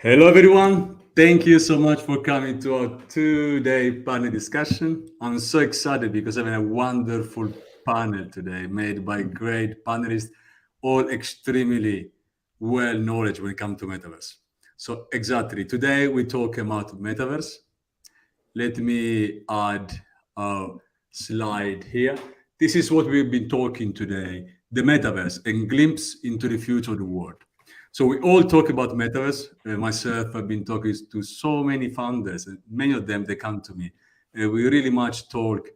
Hello, everyone. Thank you so much for coming to our two-day panel discussion. I'm so excited because I'm having a wonderful panel today made by great panelists, all extremely well knowledge when it comes to metaverse. So exactly, today we talk about metaverse. Let me add a slide here. This is what we've been talking today, the metaverse, and glimpse into the future of the world. So we all talk about metaverse. Myself, I've been talking to so many founders, and many of them, they come to me. We really much talk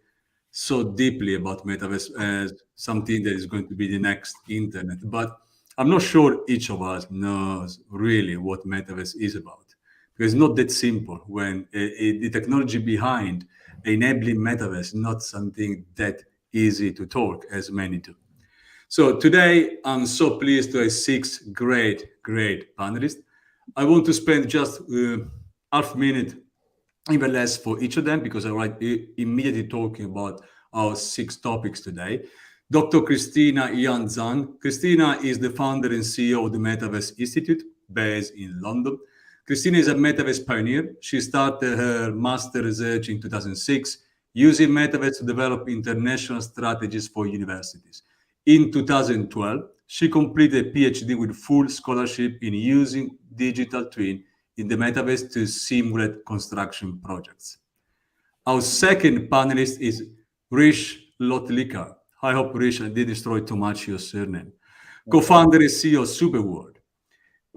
so deeply about metaverse as something that is going to be the next internet. But I'm not sure each of us knows really what metaverse is about. Because it's not that simple when the technology behind enabling metaverse is not something that easy to talk as many do. So today, I'm so pleased to have six great panelists. I want to spend just half minute, even less for each of them, because I write immediately talking about our six topics today. Dr. Christina Yan-Zhang. Christina is the founder and CEO of the Metaverse Institute, based in London. Christina is a Metaverse pioneer. She started her master research in 2006, using Metaverse to develop international strategies for universities. In 2012, she completed a PhD with full scholarship in using digital twin in the metaverse to simulate construction projects. Our second panelist is Rish Lotlika. I hope, Rish, I didn't destroy too much your surname. Co-founder and CEO of Superworld.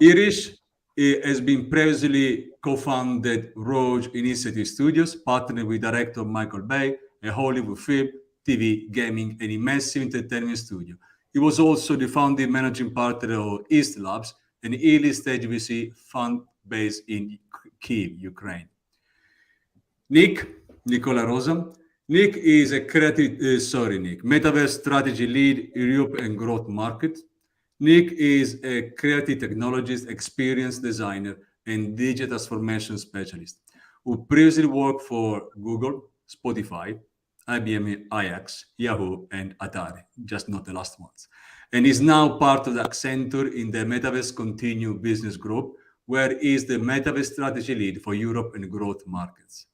Irish has been previously co-founded Rogue Initiative Studios, partnered with director Michael Bay, a Hollywood film, TV, gaming, and immersive entertainment studio. He was also the founding managing partner of East Labs, an early-stage VC fund based in Kyiv, Ukraine. Nicola Rosa. Nick is a Metaverse strategy lead, Europe and growth market. Nick is a creative technologist, experienced designer, and digital transformation specialist who previously worked for Google, Spotify, IBM iX, Yahoo, and Atari, just not the last ones. And is now part of the Accenture in the Metaverse Continue Business Group, where he is the Metaverse strategy lead for Europe and growth markets.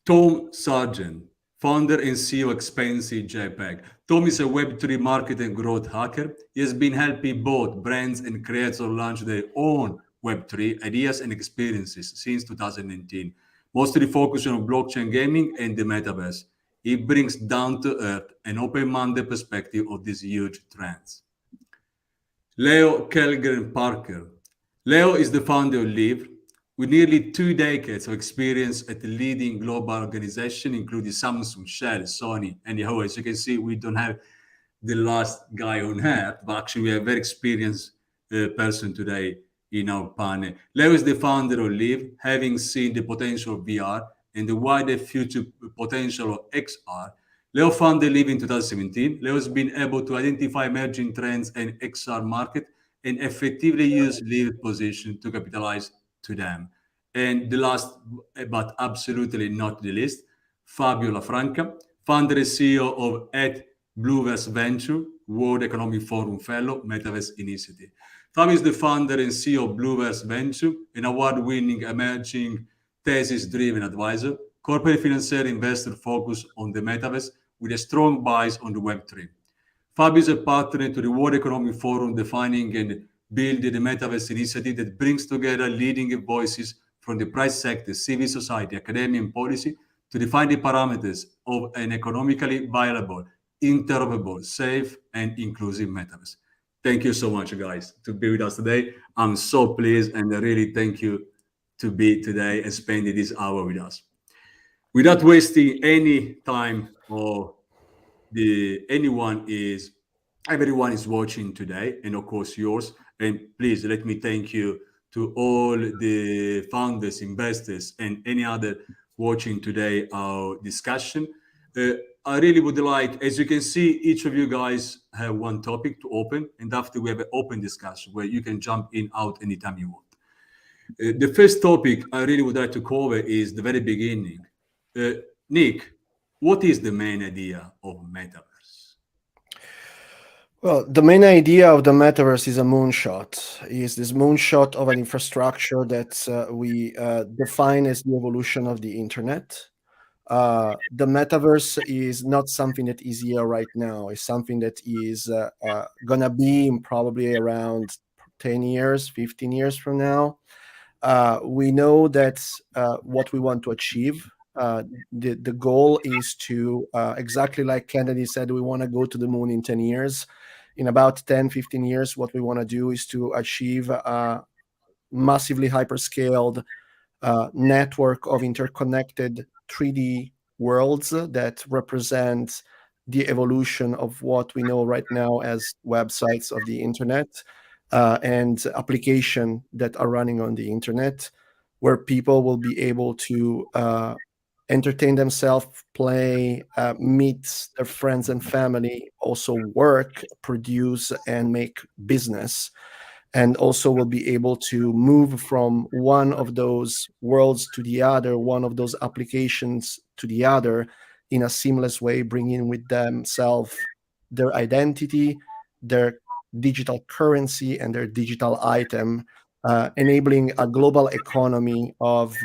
Tom Sargent, founder and CEO of Expensive JPEG. Tom is a Web3 market and growth hacker. He has been helping both brands and creators launch their own Web3 ideas and experiences since 2019, mostly focusing on blockchain gaming and the metaverse. He brings down to earth and open-minded perspective of these huge trends. Leo Kellgren Parker. Leo is the founder of Live, with nearly 2 decades of experience at the leading global organization, including Samsung, Shell, Sony, and Yahoo. As you can see, we don't have the last guy on here, but actually we have a very experienced person today in our panel. Leo is the founder of Live, having seen the potential of VR and the wider future potential of XR. Leo founded Live in 2017. Leo has been able to identify emerging trends in XR market and effectively use Live position to capitalize to them. And the last, but absolutely not the least, Fabio Lafranca, founder and CEO of Blueverse Venture, World Economic Forum Fellow, Metaverse Initiative. Fabio is the founder and CEO of Blueverse Venture, an award-winning emerging thesis-driven advisor, corporate financier investor focused on the metaverse with a strong bias on the Web3. Fabio is a partner to the World Economic Forum, defining and building the Metaverse Initiative that brings together leading voices from the private sector, civil society, academia, and policy to define the parameters of an economically viable, interoperable, safe, and inclusive metaverse. Thank you so much, guys, to be with us today. I'm so pleased, and I really thank you to be today and spending this hour with us. Without wasting any time or everyone is watching today, and of course yours. And please let me thank you to all the founders, investors, and any other watching today our discussion. I really would like, as you can see, each of you guys have one topic to open, and after we have an open discussion where you can jump in, out anytime you want. The first topic I really would like to cover is the very beginning. Nick, what is the main idea of metaverse? Well, the main idea of the metaverse is a moonshot. Is this moonshot of an infrastructure that we define as the evolution of the internet. The metaverse is not something that is here right now. It's something that is gonna be in probably around 10 years, 15 years from now. We know that what we want to achieve. The goal is to, exactly like Kennedy said, we want to go to the moon in 10 years. In about 10, 15 years, what we want to do is to achieve a massively hyperscaled network of interconnected 3D worlds that represent the evolution of what we know right now as websites of the internet and application that are running on the internet, where people will be able to entertain themselves, play, meet their friends and family, also work, produce, and make business, and also will be able to move from one of those worlds to the other, one of those applications to the other in a seamless way, bringing with themselves their identity, their digital currency, and their digital item, enabling a global economy of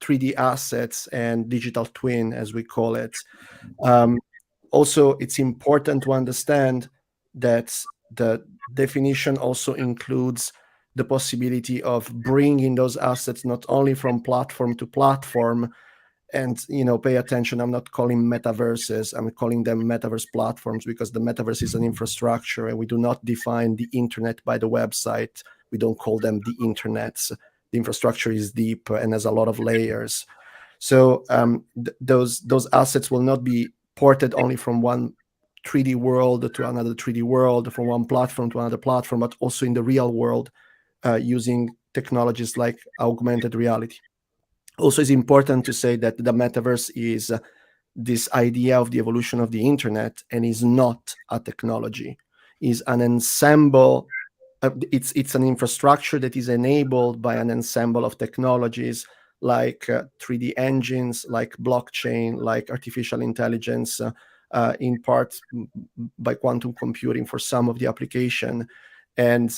3D assets and digital twin, as we call it. Um, Also, it's important to understand that the definition also includes the possibility of bringing those assets not only from platform to platform. And pay attention, I'm not calling metaverses, I'm calling them metaverse platforms, because the metaverse is an infrastructure and we do not define the internet by the website. We don't call them the internets. The infrastructure is deep and has a lot of layers. So those assets will not be ported only from one 3D world to another 3D world, from one platform to another platform, but also in the real world, using technologies like augmented reality. Also, it's important to say that the metaverse is this idea of the evolution of the internet and is not a technology, is an ensemble. It's an infrastructure that is enabled by an ensemble of technologies like 3D engines, like blockchain, like artificial intelligence, in part by quantum computing for some of the application. And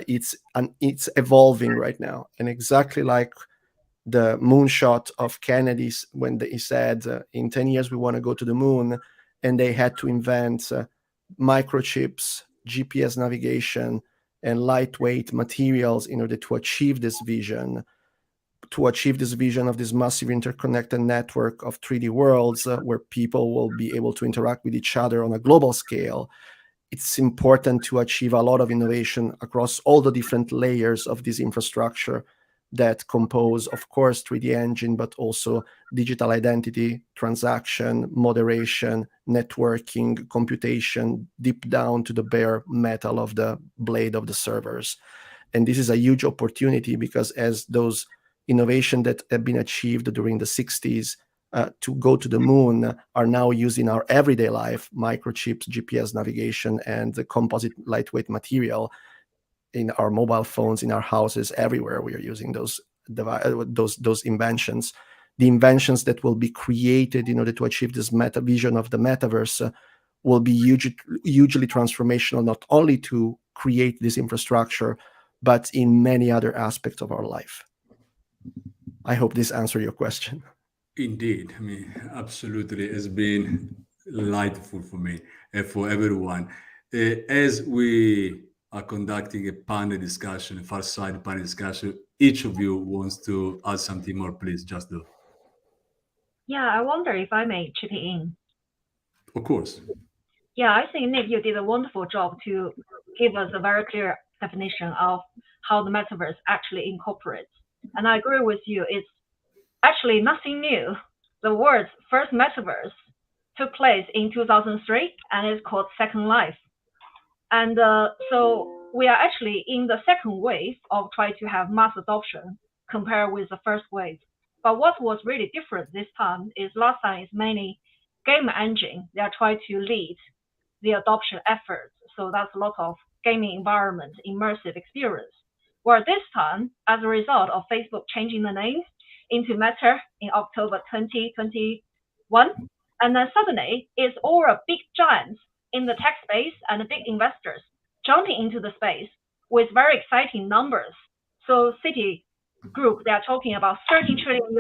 it's evolving right now. And exactly like the moonshot of Kennedy's when he said, in 10 years we want to go to the moon, and they had to invent microchips, GPS navigation, and lightweight materials in order to achieve this vision. To achieve this vision of this massive interconnected network of 3D worlds, where people will be able to interact with each other on a global scale, it's important to achieve a lot of innovation across all the different layers of this infrastructure that compose, of course, 3D engine, but also digital identity, transaction, moderation, networking, computation, deep down to the bare metal of the blade of the servers. And this is a huge opportunity because as those innovation that have been achieved during the 60s to go to the moon are now used in our everyday life, microchips, GPS navigation, and the composite lightweight material in our mobile phones, in our houses, everywhere we are using those inventions. The inventions that will be created in order to achieve this meta vision of the metaverse will be hugely transformational, not only to create this infrastructure, but in many other aspects of our life. I hope this answered your question. Indeed, I mean, absolutely, it's been delightful for me and for everyone. As we are conducting a panel discussion, a far side panel discussion, each of you wants to add something more, please just do. Yeah, I wonder if I may chip in. Of course. Yeah, I think Nick, you did a wonderful job to give us a very clear definition of how the metaverse actually incorporates. And I agree with you, it's actually nothing new. The world's first metaverse took place in 2003 and is called Second Life. And so we are actually in the second wave of trying to have mass adoption compared with the first wave. But what was really different this time is last time is mainly game engine. They are trying to lead the adoption efforts. So that's a lot of gaming environment, immersive experience. Where this time, as a result of Facebook changing the name into Meta in October 2021, and then suddenly it's all a big giant in the tech space and the big investors jumping into the space with very exciting numbers. So Citigroup, they are talking about $13 trillion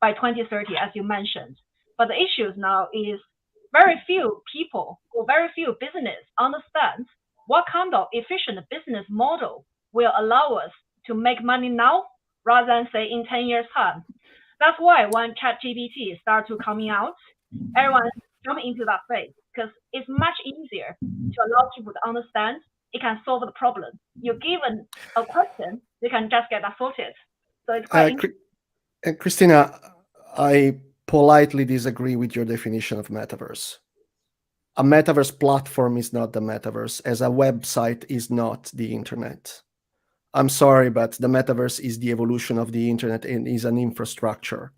by 2030, as you mentioned. But the issue now is very few people or very few business understand what kind of efficient business model will allow us to make money now rather than say in 10 years time. That's why when ChatGPT starts to coming out, everyone jump into that space because it's much easier to allow people to understand. It can solve the problem. You're given a question, you can just get that sorted. So it's quite interesting. Christina, I politely disagree with your definition of metaverse. A metaverse platform is not the metaverse, as a website is not the internet. I'm sorry, but the metaverse is the evolution of the internet and is an infrastructure,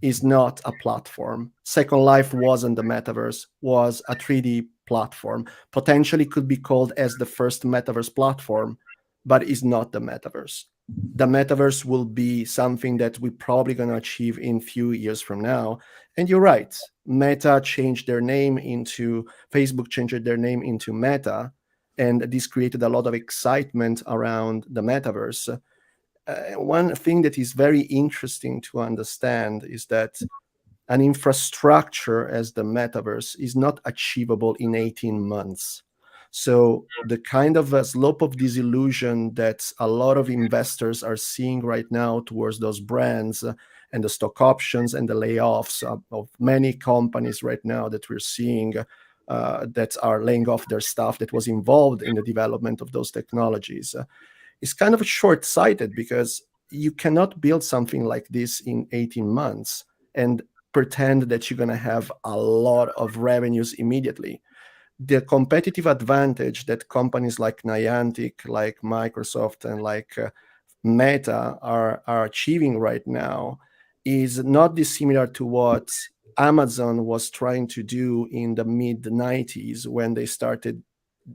is not a platform. Second Life wasn't the metaverse, was a 3D platform. Potentially could be called as the first metaverse platform, but is not the metaverse. The metaverse will be something that we're probably going to achieve in few years from now. And you're right, Facebook changed their name into Meta, and this created a lot of excitement around the metaverse. One thing that is very interesting to understand is that an infrastructure as the metaverse is not achievable in 18 months. So the kind of a slope of disillusion that a lot of investors are seeing right now towards those brands and the stock options and the layoffs of many companies right now that we're seeing that are laying off their staff that was involved in the development of those technologies is kind of short-sighted, because you cannot build something like this in 18 months and pretend that you're going to have a lot of revenues immediately. The competitive advantage that companies like Niantic, like Microsoft, and like Meta are achieving right now is not dissimilar to what Amazon was trying to do in the mid-90s when they started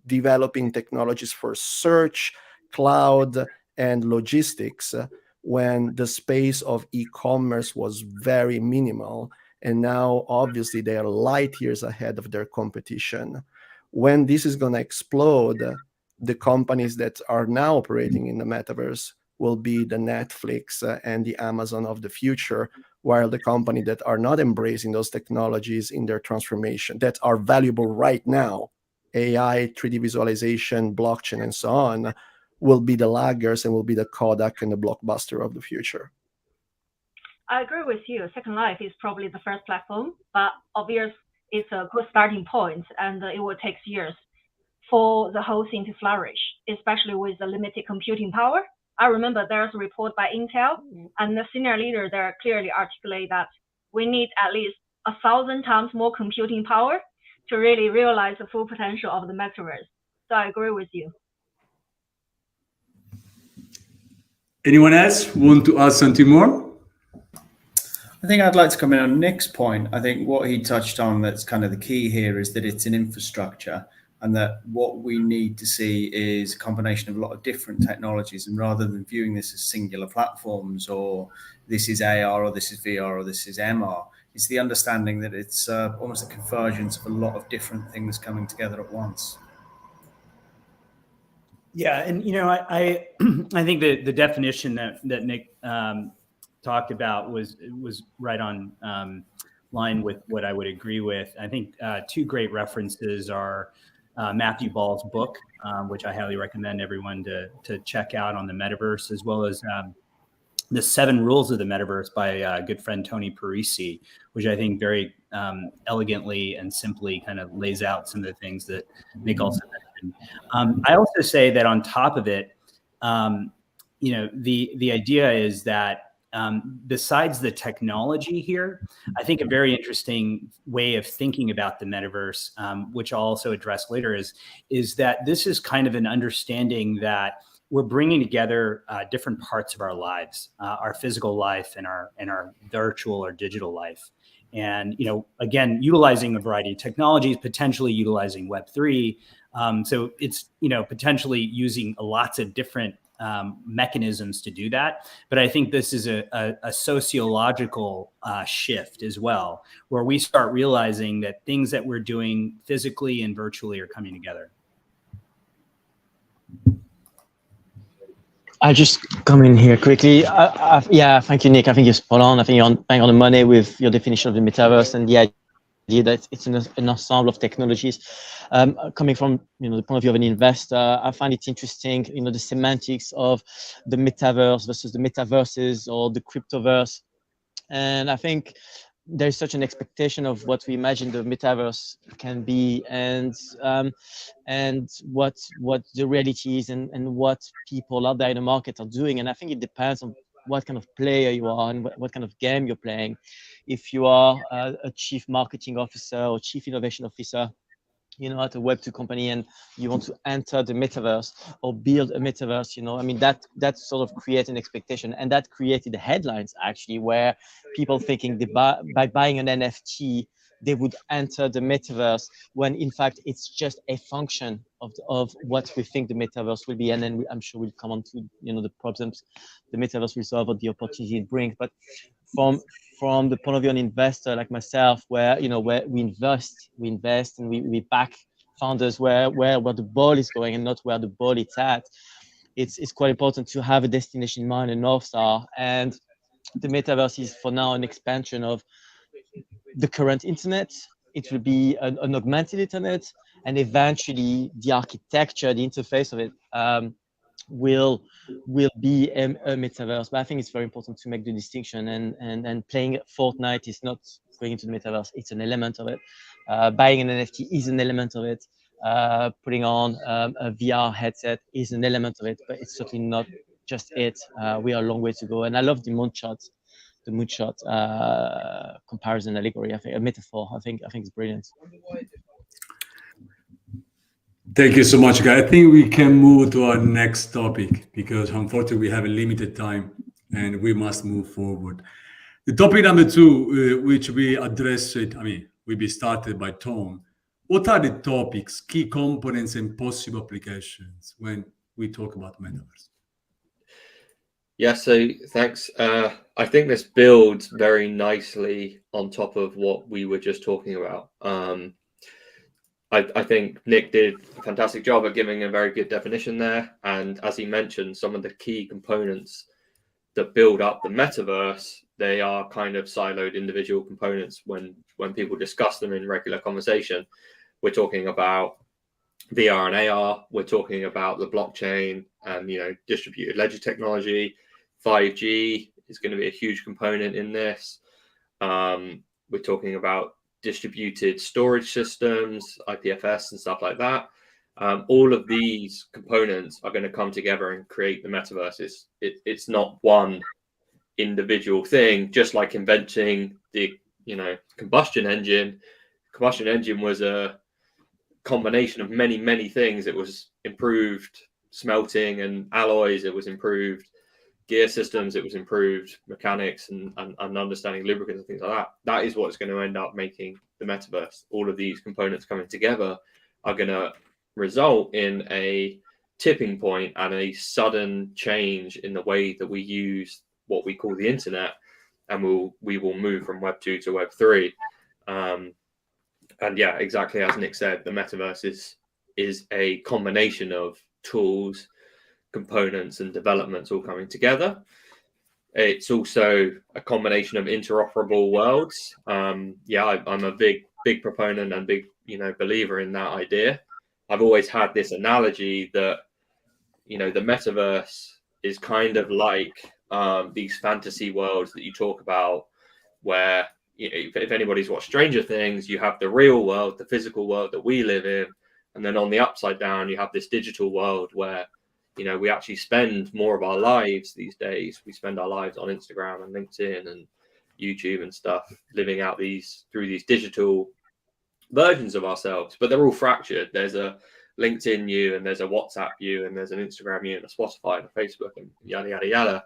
developing technologies for search, cloud, and logistics, when the space of e-commerce was very minimal. And now, obviously, they are light years ahead of their competition. When this is going to explode, the companies that are now operating in the metaverse will be the Netflix and the Amazon of the future, while the companies that are not embracing those technologies in their transformation, that are valuable right now, AI, 3D visualization, blockchain, and so on, will be the laggards and will be the Kodak and the Blockbuster of the future. I agree with you. Second Life is probably the first platform, but obviously it's a good starting point, and it will take years for the whole thing to flourish, especially with the limited computing power. I remember there's a report by Intel, and the senior leader there clearly articulate that we need at least 1,000 times more computing power to really realize the full potential of the metaverse. So I agree with you. Anyone else want to add something more? I think I'd like to come in on Nick's point. I think what he touched on that's kind of the key here is that it's an infrastructure, and that what we need to see is a combination of a lot of different technologies. And rather than viewing this as singular platforms, or this is AR, or this is VR, or this is MR, it's the understanding that it's almost a convergence of a lot of different things coming together at once. Yeah, and I I think the definition that Nick talked about was right on line with what I would agree with. I think two great references are Matthew Ball's book, which I highly recommend everyone to check out on the metaverse, as well as the 7 Rules of the Metaverse by good friend Tony Parisi, which I think very elegantly and simply kind of lays out some of the things that Nick also mentioned. I also say that on top of it, the idea is that besides the technology here, I think a very interesting way of thinking about the metaverse, which I'll also address later, is that this is kind of an understanding that we're bringing together different parts of our lives, our physical life and our virtual or digital life. And, again, utilizing a variety of technologies, potentially utilizing Web3. So it's, potentially using lots of different mechanisms to do that. But I think this is a sociological shift as well, where we start realizing that things that we're doing physically and virtually are coming together. I'll just come in here quickly. Yeah, thank you, Nick. I think you're spot on. I think you're bang on the money with your definition of the metaverse and the idea that it's an ensemble of technologies. Coming from the point of view of an investor, I find it interesting, the semantics of the metaverse versus the metaverses or the cryptoverse. And I think there's such an expectation of what we imagine the metaverse can be, and what the reality is, and what people out there in the market are doing. And I think it depends on what kind of player you are and what kind of game you're playing. If you are a chief marketing officer or chief innovation officer, at a Web2 company, and you want to enter the metaverse or build a metaverse, I mean, that sort of creates an expectation, and that created the headlines actually, where people thinking by buying an NFT, they would enter the metaverse, when in fact it's just a function of what we think the metaverse will be. And then I'm sure we'll come on to the problems the metaverse will solve or the opportunity it brings. But from the point of view of an investor like myself, where where we invest and we back founders where the ball is going and not where the ball is at, it's quite important to have a destination in mind, a North Star. And the metaverse is for now an expansion of the current internet. It will be an augmented internet, and eventually the architecture, the interface of it will be a metaverse. But I think it's very important to make the distinction, and playing Fortnite is not going into the metaverse. It's an element of it. Buying an NFT is an element of it. Putting on a VR headset is an element of it, but it's certainly not just it. We are a long way to go. And I love the moonshot comparison allegory. I think a metaphor. I think it's brilliant. Thank you so much, guys. I think we can move to our next topic, because unfortunately we have a limited time and we must move forward. The topic number 2, which we addressed, will be started by Tom. What are the topics, key components, and possible applications when we talk about metaverse? Yeah, so thanks. I think this builds very nicely on top of what we were just talking about. I think Nick did a fantastic job at giving a very good definition there. And as he mentioned, some of the key components that build up the metaverse, they are kind of siloed individual components when people discuss them in regular conversation. We're talking about VR and AR. We're talking about the blockchain and, distributed ledger technology. 5G is going to be a huge component in this. We're talking about distributed storage systems, IPFS and stuff like that. All of these components are going to come together and create the metaverse. It's not one individual thing, just like inventing the combustion engine. Combustion engine was a combination of many things. It was improved smelting and alloys, it was improved gear systems, it was improved mechanics and understanding lubricants and things like that. That is what's going to end up making the metaverse. All of these components coming together are going to result in a tipping point and a sudden change in the way that we use what we call the internet, and we will move from Web 2 to Web 3. And yeah, exactly as Nick said, the metaverse is a combination of tools, components, and developments all coming together. It's also a combination of interoperable worlds. I'm a big proponent and big believer in that idea. I've always had this analogy that the metaverse is kind of like these fantasy worlds that you talk about, where if anybody's watched Stranger Things, you have the real world, the physical world that we live in, and then on the upside down you have this digital world where we actually spend more of our lives these days. We spend our lives on Instagram and LinkedIn and YouTube and stuff, living out through these digital versions of ourselves, but they're all fractured. There's a LinkedIn you, and there's a WhatsApp you, and there's an Instagram you, and a Spotify and a Facebook, and yada yada yada.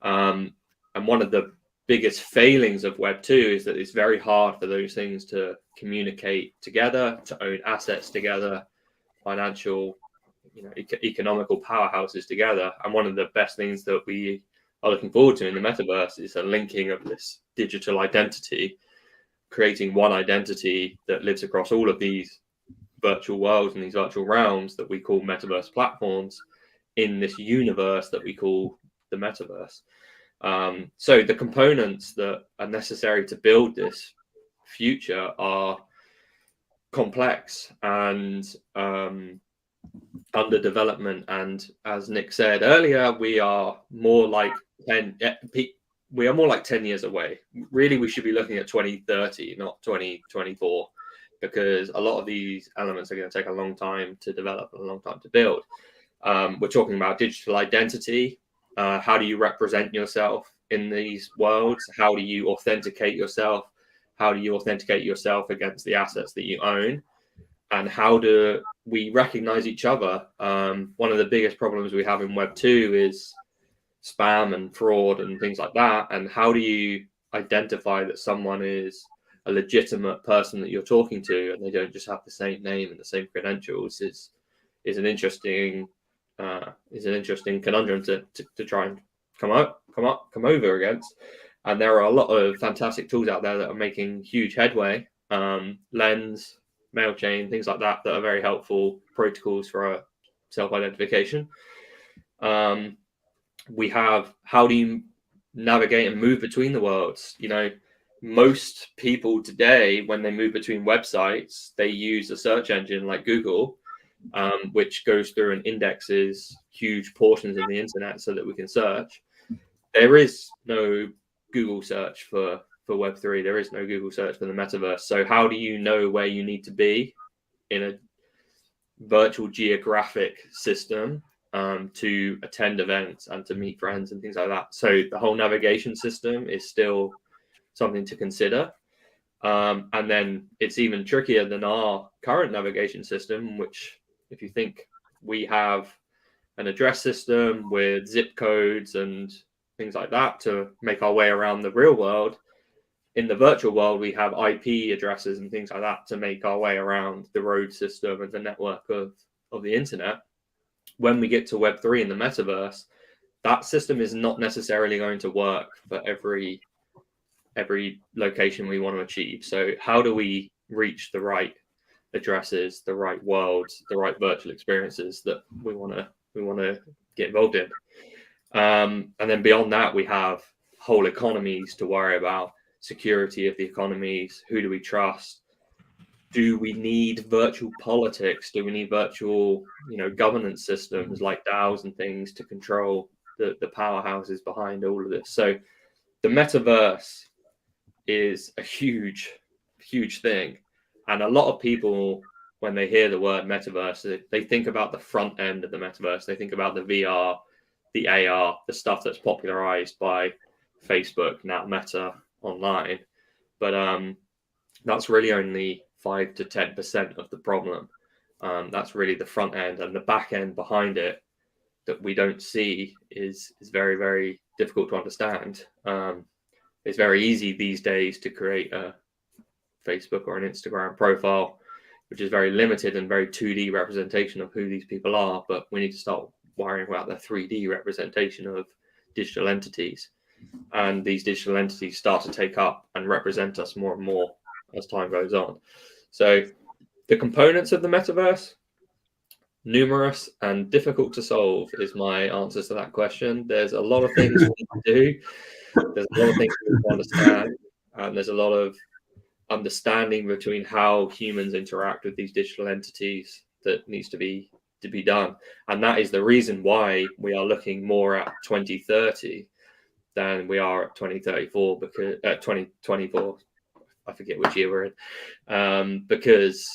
And one of the biggest failings of Web 2 is that it's very hard for those things to communicate together, to own assets together, financial economical powerhouses together. And one of the best things that we are looking forward to in the metaverse is a linking of this digital identity, creating one identity that lives across all of these virtual worlds and these virtual realms that we call metaverse platforms in this universe that we call the metaverse. So the components that are necessary to build this future are complex and under development. And as Nick said earlier, we are more like 10 years away. Really, we should be looking at 2030, not 2024, because a lot of these elements are going to take a long time to develop and a long time to build. We're talking about digital identity. How do you represent yourself in these worlds? How do you authenticate yourself? How do you authenticate yourself against the assets that you own? And how do we recognize each other? One of the biggest problems we have in Web 2 is spam and fraud and things like that. And how do you identify that someone is a legitimate person that you're talking to and they don't just have the same name and the same credentials is an interesting conundrum to try and come over against. And there are a lot of fantastic tools out there that are making huge headway. Lens, MailChain, things like that are very helpful protocols for self-identification. We have, how do you navigate and move between the worlds? Most people today, when they move between websites, they use a search engine like Google, which goes through and indexes huge portions of the internet so that we can search. There is no Google search for Web3. There is no Google search for the metaverse. So how do you know where you need to be in a virtual geographic system to attend events and to meet friends and things like that? So the whole navigation system is still something to consider. And then it's even trickier than our current navigation system, which, if you think, we have an address system with zip codes and things like that to make our way around the real world. In the virtual world, we have IP addresses and things like that to make our way around the road system and the network of the internet. When we get to Web3 in the metaverse, that system is not necessarily going to work for every location we want to achieve. So how do we reach the right addresses, the right worlds, the right virtual experiences that we want to get involved in? And then beyond that, we have whole economies to worry about. Security of the economies. Who do we trust? Do we need virtual politics? Do we need virtual, governance systems like DAOs and things to control the powerhouses behind all of this? So the metaverse is a huge, huge thing. And a lot of people, when they hear the word metaverse, they think about the front end of the metaverse. They think about the VR, the AR, the stuff that's popularized by Facebook, now Meta, online. But that's really only 5 to 10% of the problem. That's really the front end, and the back end behind it that we don't see is very, very difficult to understand. It's very easy these days to create a Facebook or an Instagram profile, which is very limited and very 2D representation of who these people are. But we need to start worrying about the 3D representation of digital entities. And these digital entities start to take up and represent us more and more as time goes on. So the components of the metaverse, numerous and difficult to solve is my answer to that question. There's a lot of things we need to do. There's a lot of things we need to understand. And there's a lot of understanding between how humans interact with these digital entities that needs to be done. And that is the reason why we are looking more at 2030 than we are at 2034, because 2024, I forget which year we're in, because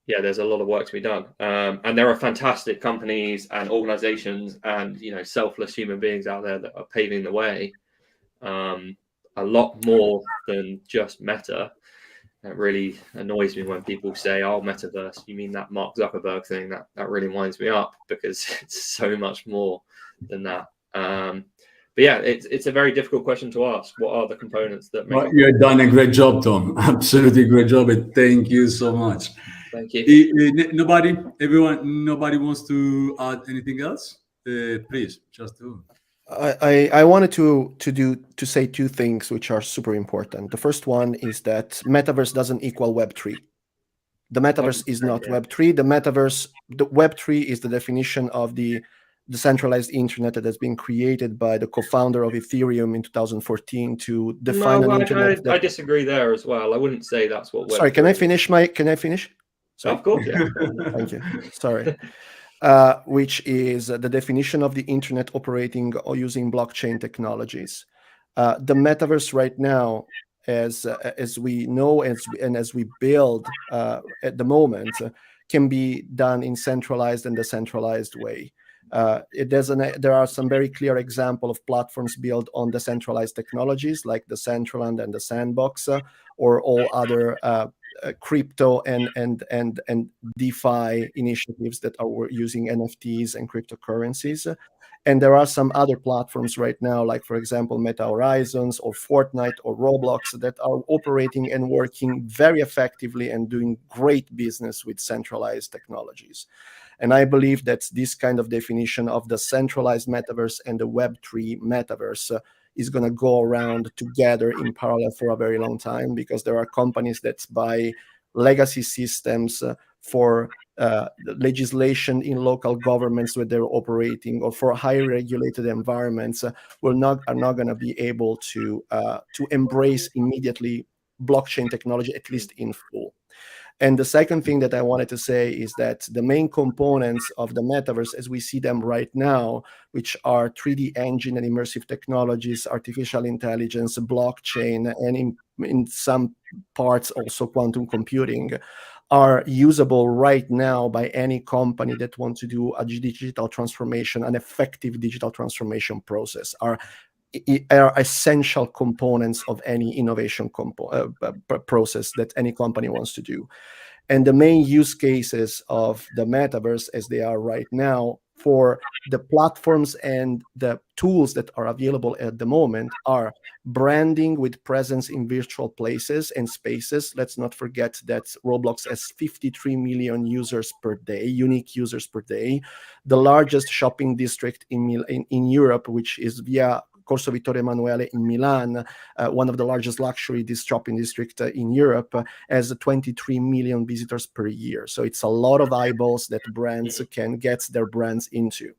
there's a lot of work to be done. And there are fantastic companies and organizations and, selfless human beings out there that are paving the way, a lot more than just Meta. It really annoys me when people say, "Oh, metaverse, you mean that Mark Zuckerberg thing?" That really winds me up, because it's so much more than that. But yeah, it's a very difficult question to ask. What are the components that make? Well, you've done a great job, Tom. Absolutely great job, and thank you so much. Thank you. Nobody wants to add anything else? Please, just do. I wanted to say two things which are super important. The first one is that metaverse doesn't equal Web3. The metaverse is not Web3. The Web3 is the definition of the decentralized internet that has been created by the co-founder of Ethereum in 2014 to define an internet. I disagree there as well. I wouldn't say that's what. Sorry, can I finish? Sorry. Of course, yeah. Thank you. Sorry. Which is the definition of the internet operating or using blockchain technologies. The metaverse right now, as we know and as we build at the moment, can be done in centralized and decentralized way. There are some very clear examples of platforms built on decentralized technologies like the Decentraland and the Sandbox, or all other crypto and DeFi initiatives that are using NFTs and cryptocurrencies. And there are some other platforms right now, like, for example, Meta Horizons or Fortnite or Roblox, that are operating and working very effectively and doing great business with centralized technologies. And I believe that this kind of definition of the centralized metaverse and the Web3 metaverse is going to go around together in parallel for a very long time, because there are companies that buy legacy systems for legislation in local governments where they're operating, or for highly regulated environments, are not going to be able to embrace immediately blockchain technology, at least in full. And the second thing that I wanted to say is that the main components of the metaverse, as we see them right now, which are 3D engine and immersive technologies, artificial intelligence, blockchain, and in some parts also quantum computing, are usable right now by any company that wants to do a digital transformation, an effective digital transformation process, are essential components of any innovation process that any company wants to do. And the main use cases of the metaverse, as they are right now, for the platforms and the tools that are available at the moment, are branding with presence in virtual places and spaces. Let's not forget that Roblox has 53 million users per day, unique users per day. The largest shopping district in Europe, which is via Corso Vittorio Emanuele in Milan, one of the largest luxury shopping district in Europe, has 23 million visitors per year. So it's a lot of eyeballs that brands can get their brands into.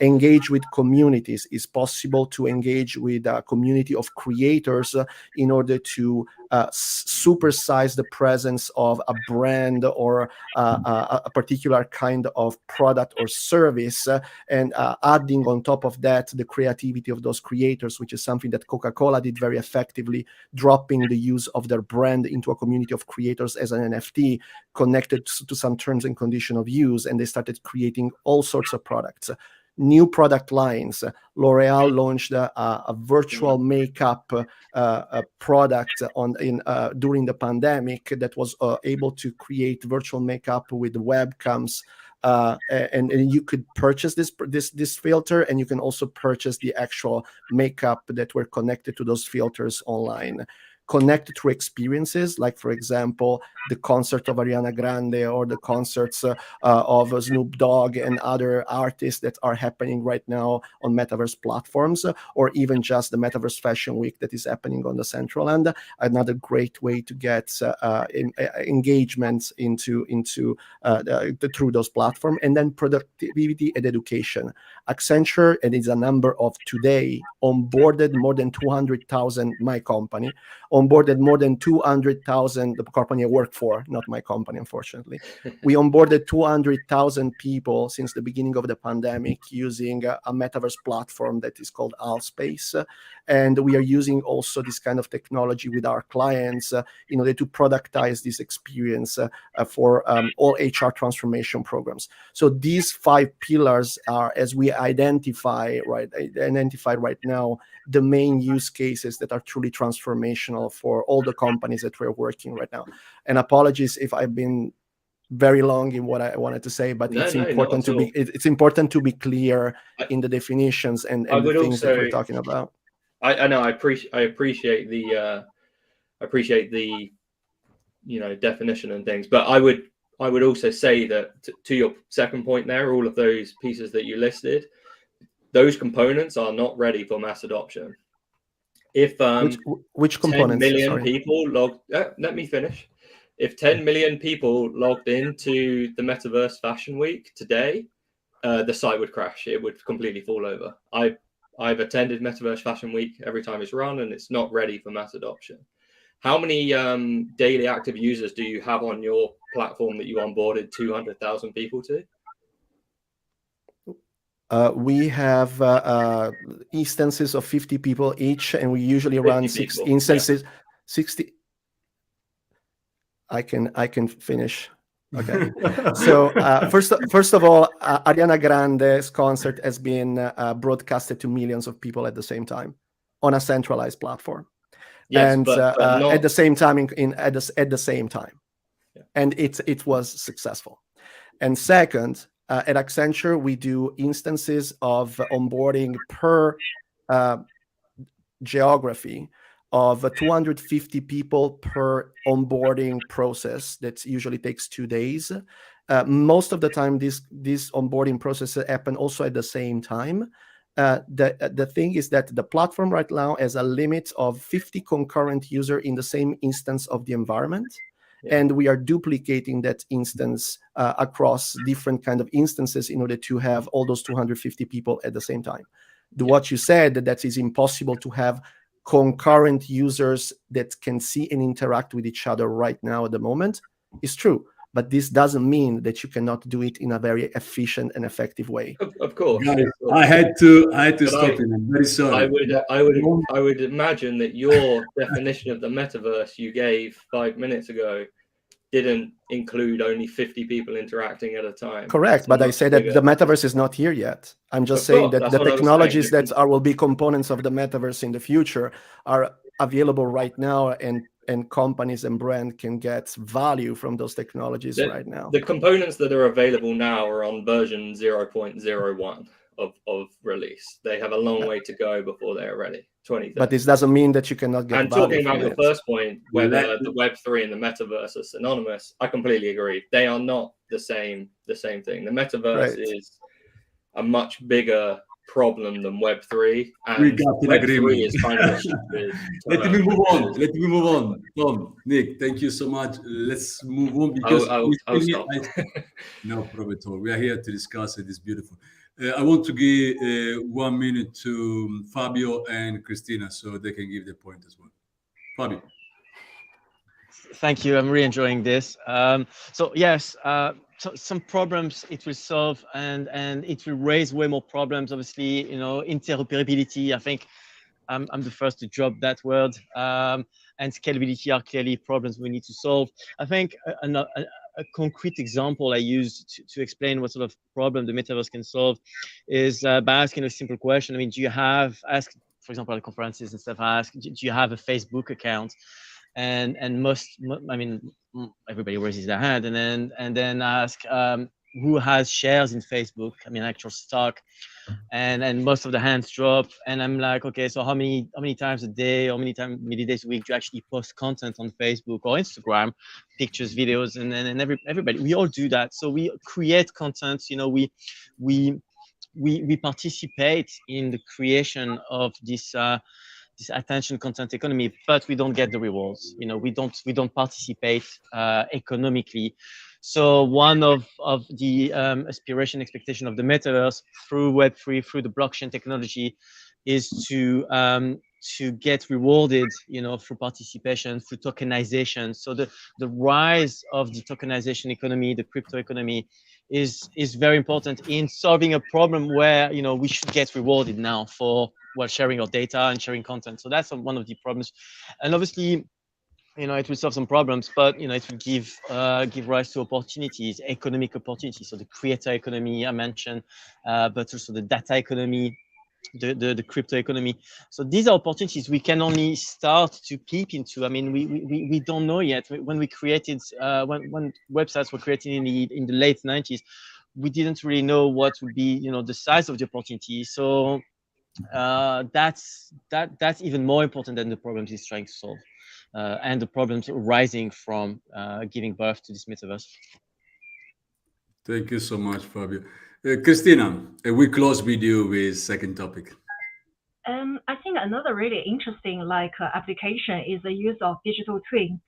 Engage with communities. Is possible to engage with a community of creators in order to supersize the presence of a brand or a particular kind of product or service, and adding on top of that the creativity of those creators, which is something that Coca-Cola did very effectively, dropping the use of their brand into a community of creators as an NFT connected to some terms and condition of use, and they started creating all sorts of products. New product lines. L'Oreal launched a virtual makeup product during the pandemic that was able to create virtual makeup with webcams, and you could purchase this filter, and you can also purchase the actual makeup that were connected to those filters online. Connected through experiences, like, for example, the concert of Ariana Grande or the concerts of Snoop Dogg and other artists that are happening right now on metaverse platforms, or even just the Metaverse Fashion Week that is happening on the Decentraland. Another great way to get engagements into through those platforms. And then productivity and education. Accenture, and it's a number of today, onboarded more than 200,000, my company, onboarded more than 200,000, the company I work for, not my company, unfortunately. We onboarded 200,000 people since the beginning of the pandemic using a metaverse platform that is called Allspace. And we are using also this kind of technology with our clients in order to productize this experience for all HR transformation programs. So these 5 pillars are, as we identified right now, the main use cases that are truly transformational for all the companies that we're working right now. And apologies if I've been very long in what I wanted to say, but it's important to be clear in the definitions and the things that we're talking about. I know I appreciate the definition and things, but I I would also say that to your second point there, all of those pieces that you listed, those components are not ready for mass adoption. If which 10 components? million Sorry. people logged, let me finish. If 10 million people logged into the Metaverse Fashion Week today, the site would crash. It would completely fall over. I've attended Metaverse Fashion Week every time it's run, and it's not ready for mass adoption. How many daily active users do you have on your platform that you onboarded 200,000 people to? We have instances of 50 people each, and we usually run 6 instances. Yeah. 60. I can finish. Okay. So first of all, Ariana Grande's concert has been broadcasted to millions of people at the same time on a centralized platform. Yes, and but not... at the same time at the same time, yeah. And it was successful. And second, at Accenture, we do instances of onboarding per geography of 250 people per onboarding process. That usually takes 2 days. Most of the time, this onboarding process happen also at the same time. The thing is that the platform right now has a limit of 50 concurrent users in the same instance of the environment. Yeah. And we are duplicating that instance across different kind of instances in order to have all those 250 people at the same time. What you said, that is impossible to have concurrent users that can see and interact with each other right now at the moment, is true. But this doesn't mean that you cannot do it in a very efficient and effective way. Of course. Guys, I had to stop you. I'm very sorry. I would imagine that your definition of the metaverse you gave 5 minutes ago didn't include only 50 people interacting at a time. Correct, but I say that the metaverse is not here yet. I'm just saying that the technologies that will be components of the metaverse in the future are available right now, and companies and brands can get value from those technologies right now. The components that are available now are on version 0.01 of release. They have a long way to go before they're ready. 2030. But this doesn't mean that you cannot get value. And talking about your first point, whether the Web3 and the metaverse are synonymous, I completely agree. They are not the same thing. The metaverse is a much bigger problem than Web3, and we got an agreement. Web3 is kind of a stupid Let me move on. Tom, Nick, thank you so much. Let's move on because I'll stop. No problem at all. We are here to discuss it. It's beautiful. I want to give 1 minute to Fabio and Christina so they can give their point as well. Fabio. Thank you. I'm really enjoying this. So yes, some problems it will solve, and it will raise way more problems. Obviously, interoperability. I think I'm the first to drop that word. And scalability are clearly problems we need to solve. I think a concrete example I use to explain what sort of problem the metaverse can solve is by asking a simple question. I mean, for example, at conferences and stuff, do you have a Facebook account? And everybody raises their hand, and then ask who has shares in Facebook, actual stock, and most of the hands drop, and I'm like, okay, so how many times a day, or many days a week do you actually post content on Facebook or Instagram, pictures, videos, and everybody, we all do that. So we create content, we participate in the creation of this attention content economy, but we don't get the rewards. We don't participate economically. So one of the aspiration expectation of the metaverse through Web3, through the blockchain technology, is to get rewarded, through participation, through tokenization. So the rise of the tokenization economy, the crypto economy, is very important in solving a problem where we should get rewarded now for sharing our data and sharing content. So that's one of the problems, and obviously, it will solve some problems, but it will give rise to opportunities, economic opportunities. So the creator economy I mentioned, but also the data economy, the crypto economy. So these are opportunities we can only start to peep into. I mean, we don't know yet. When we created, when websites were created in the late 90s, we didn't really know what would be, the size of the opportunity. So that's even more important than the problems he's trying to solve, and the problems arising from giving birth to this metaverse. Thank you so much, Fabio. Christina, we close with you with second topic. I think another really interesting application is the use of digital twin.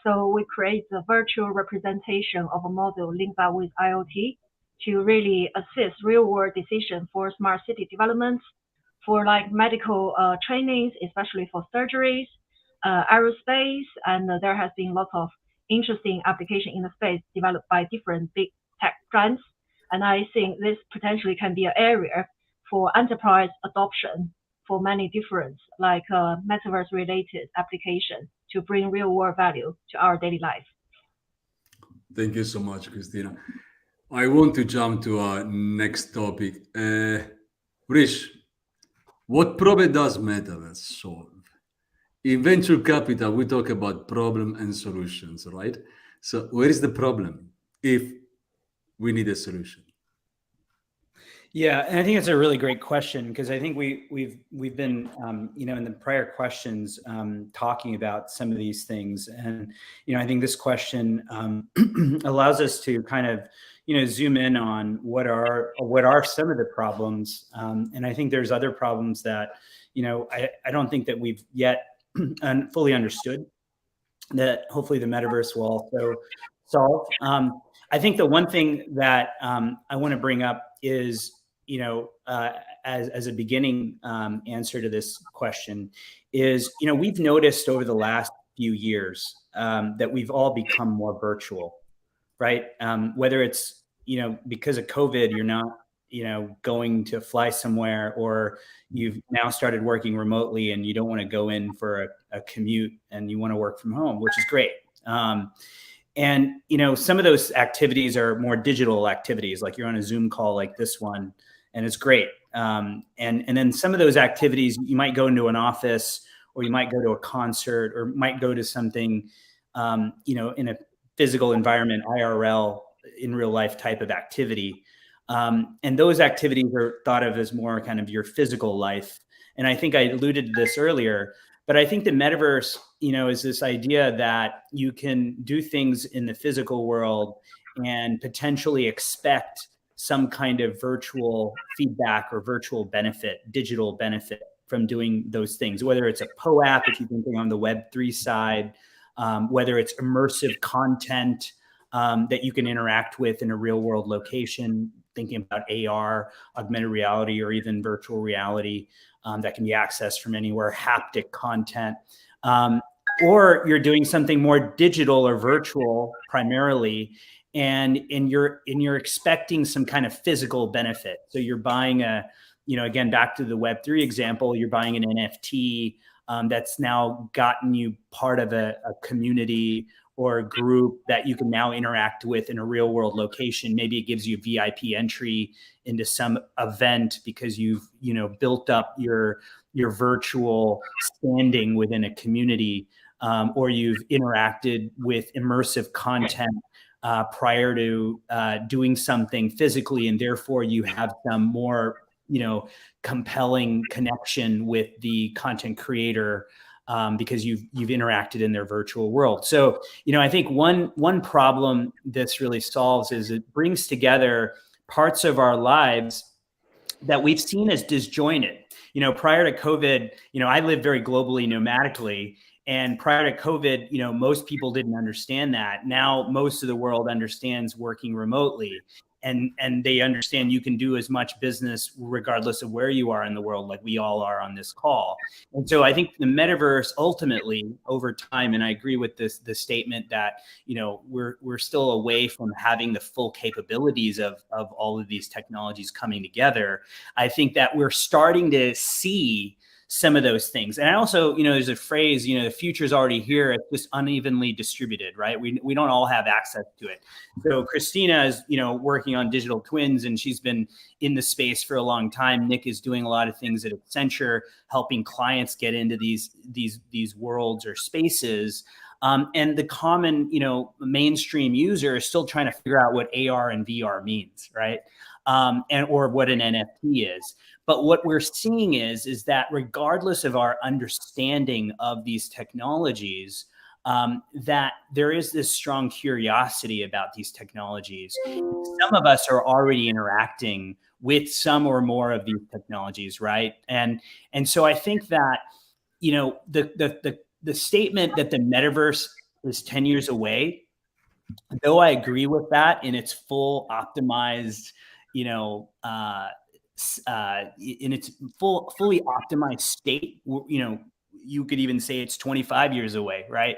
So we create the virtual representation of a model linked up with IoT to really assist real world decision for smart city development, for like medical trainings, especially for surgeries, aerospace, and there has been lots of interesting application in the space developed by different big tech giants. And I think this potentially can be an area for enterprise adoption for many different metaverse related applications to bring real world value to our daily life. Thank you so much, Christina. I want to jump to our next topic. Rich, what problem does Metaverse solve? In venture capital, we talk about problem and solutions, right? So where is the problem if we need a solution? Yeah, and I think it's a really great question because I think we've been in the prior questions talking about some of these things, and I think this question allows us to kind of zoom in on what are some of the problems, and I think there's other problems that I don't think that we've yet fully understood that hopefully the metaverse will also solve. I think the one thing that I want to bring up is as a beginning answer to this question is, we've noticed over the last few years that we've all become more virtual, right? Whether it's, because of COVID, you're not, going to fly somewhere, or you've now started working remotely and you don't want to go in for a commute and you want to work from home, which is great. And, some of those activities are more digital activities, like you're on a Zoom call like this one, and it's great. And then some of those activities, you might go into an office, or you might go to a concert, or might go to something, in a physical environment, IRL, in real life type of activity. And those activities are thought of as more kind of your physical life. And I think I alluded to this earlier, but I think the metaverse, is this idea that you can do things in the physical world and potentially expect some kind of virtual feedback or virtual benefit, digital benefit from doing those things, whether it's a POAP, if you're thinking on the Web3 side, whether it's immersive content that you can interact with in a real world location, thinking about AR, augmented reality, or even virtual reality that can be accessed from anywhere, haptic content, or you're doing something more digital or virtual primarily, and you're expecting some kind of physical benefit. So you're buying again, back to the Web3 example, you're buying an NFT that's now gotten you part of a community or a group that you can now interact with in a real world location. Maybe it gives you VIP entry into some event because you've, built up your virtual standing within a community, or you've interacted with immersive content prior to doing something physically, and therefore you have some more, compelling connection with the content creator because you've interacted in their virtual world. So, I think one problem this really solves is it brings together parts of our lives that we've seen as disjointed. Prior to COVID, I lived very globally, nomadically. And prior to COVID, most people didn't understand that. Now, most of the world understands working remotely, and they understand you can do as much business regardless of where you are in the world, like we all are on this call. And so I think the metaverse ultimately over time, and I agree with the statement that, we're still away from having the full capabilities of all of these technologies coming together. I think that we're starting to see some of those things. And I also, there's a phrase, the future's already here. It's just unevenly distributed, right? We don't all have access to it. So Christina is, working on digital twins, and she's been in the space for a long time. Nick is doing a lot of things at Accenture, helping clients get into these worlds or spaces. And the common, mainstream user is still trying to figure out what AR and VR means, right? Or what an NFT is. But what we're seeing is that regardless of our understanding of these technologies, that there is this strong curiosity about these technologies. Some of us are already interacting with some or more of these technologies, right? And so I think that, you know, the statement that the metaverse is 10 years away, though I agree with that in its full optimized, you know, in its fully optimized state, you know, you could even say it's 25 years away, right?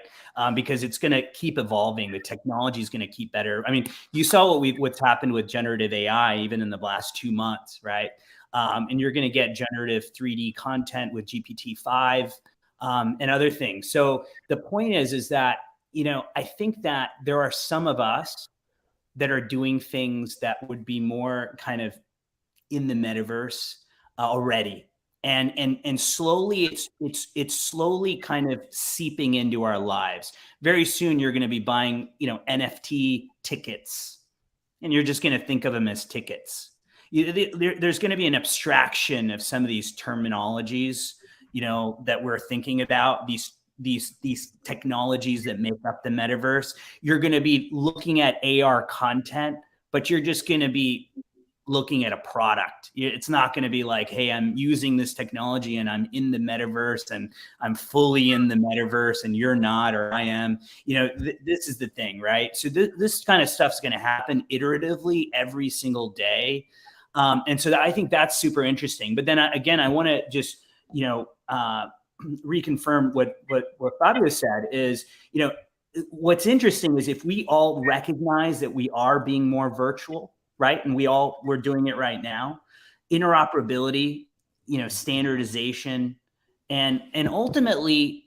Because it's going to keep evolving. The technology is going to keep better. I mean, you saw what's happened with generative AI even in the last 2 months, right? And you're going to get generative 3D content with GPT-5 and other things. So the point is that, you know, I think that there are some of us that are doing things that would be more kind of in the metaverse already. And slowly it's slowly kind of seeping into our lives. Very soon you're going to be buying, you know, NFT tickets, and you're just going to think of them as tickets. There's going to be an abstraction of some of these terminologies, you know, that we're thinking about, these technologies that make up the metaverse. You're going to be looking at AR content, but you're just going to be looking at a product. It's not going to be like, hey, I'm using this technology and I'm in the metaverse and I'm fully in the metaverse and you're not, or I am. You know, this is the thing, right? So this kind of stuff's going to happen iteratively every single day. And so I think that's super interesting. But then again, I want to just, you know, reconfirm what Fabio said is, you know, what's interesting is if we all recognize that we are being more virtual, right? And we're doing it right now. Interoperability, you know, standardization, and ultimately,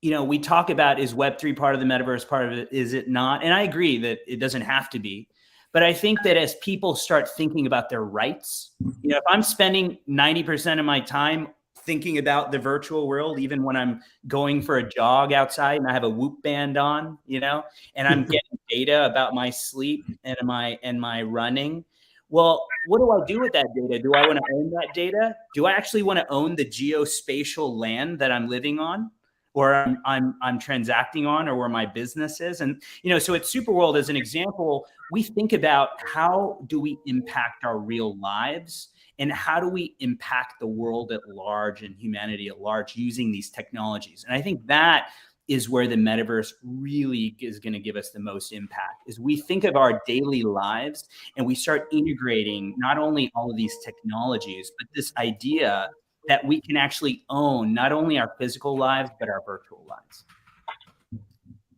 you know, we talk about, is Web3 part of the metaverse, part of it, is it not? And I agree that it doesn't have to be. But I think that as people start thinking about their rights, you know, if I'm spending 90% of my time thinking about the virtual world, even when I'm going for a jog outside and I have a Whoop band on, you know, and I'm getting data about my sleep and my running. Well, what do I do with that data? Do I want to own that data? Do I actually want to own the geospatial land that I'm living on, or I'm transacting on, or where my business is? And, you know, so at Superworld, as an example, we think about how do we impact our real lives, and how do we impact the world at large and humanity at large using these technologies? And I think that is where the metaverse really is going to give us the most impact, is we think of our daily lives and we start integrating not only all of these technologies, but this idea that we can actually own not only our physical lives, but our virtual lives.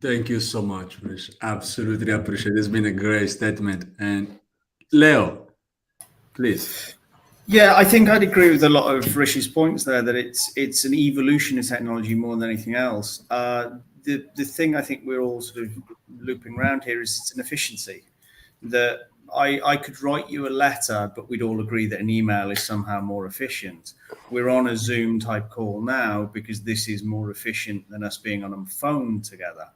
Thank you so much, Rich. Absolutely appreciate it. It's been a great statement. And Leo, please. Yeah, I think I'd agree with a lot of Rish's points there, that it's an evolution of technology more than anything else. The thing I think we're all sort of looping around here is it's an efficiency. That I could write you a letter, but we'd all agree that an email is somehow more efficient. We're on a Zoom type call now because this is more efficient than us being on a phone together.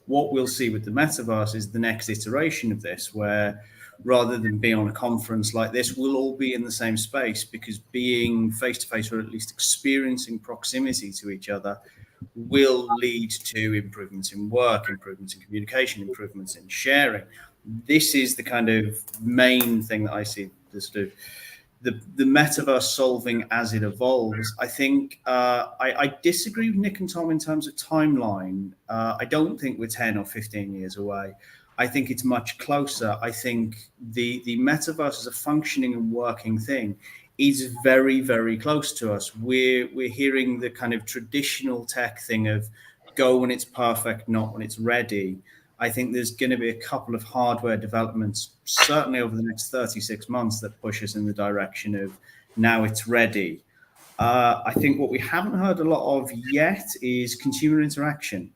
What we'll see with the metaverse is the next iteration of this, where rather than be on a conference like this, we'll all be in the same space, because being face-to-face, or at least experiencing proximity to each other, will lead to improvements in work, improvements in communication, improvements in sharing. This is the kind of main thing that I see the metaverse solving as it evolves. I think I disagree with Nick and Tom in terms of timeline. I don't think we're 10 or 15 years away. I think it's much closer. I think the metaverse as a functioning and working thing is very, very close to us. We're hearing the kind of traditional tech thing of go when it's perfect, not when it's ready. I think there's going to be a couple of hardware developments, certainly over the next 36 months, that push us in the direction of now it's ready. I think what we haven't heard a lot of yet is consumer interaction.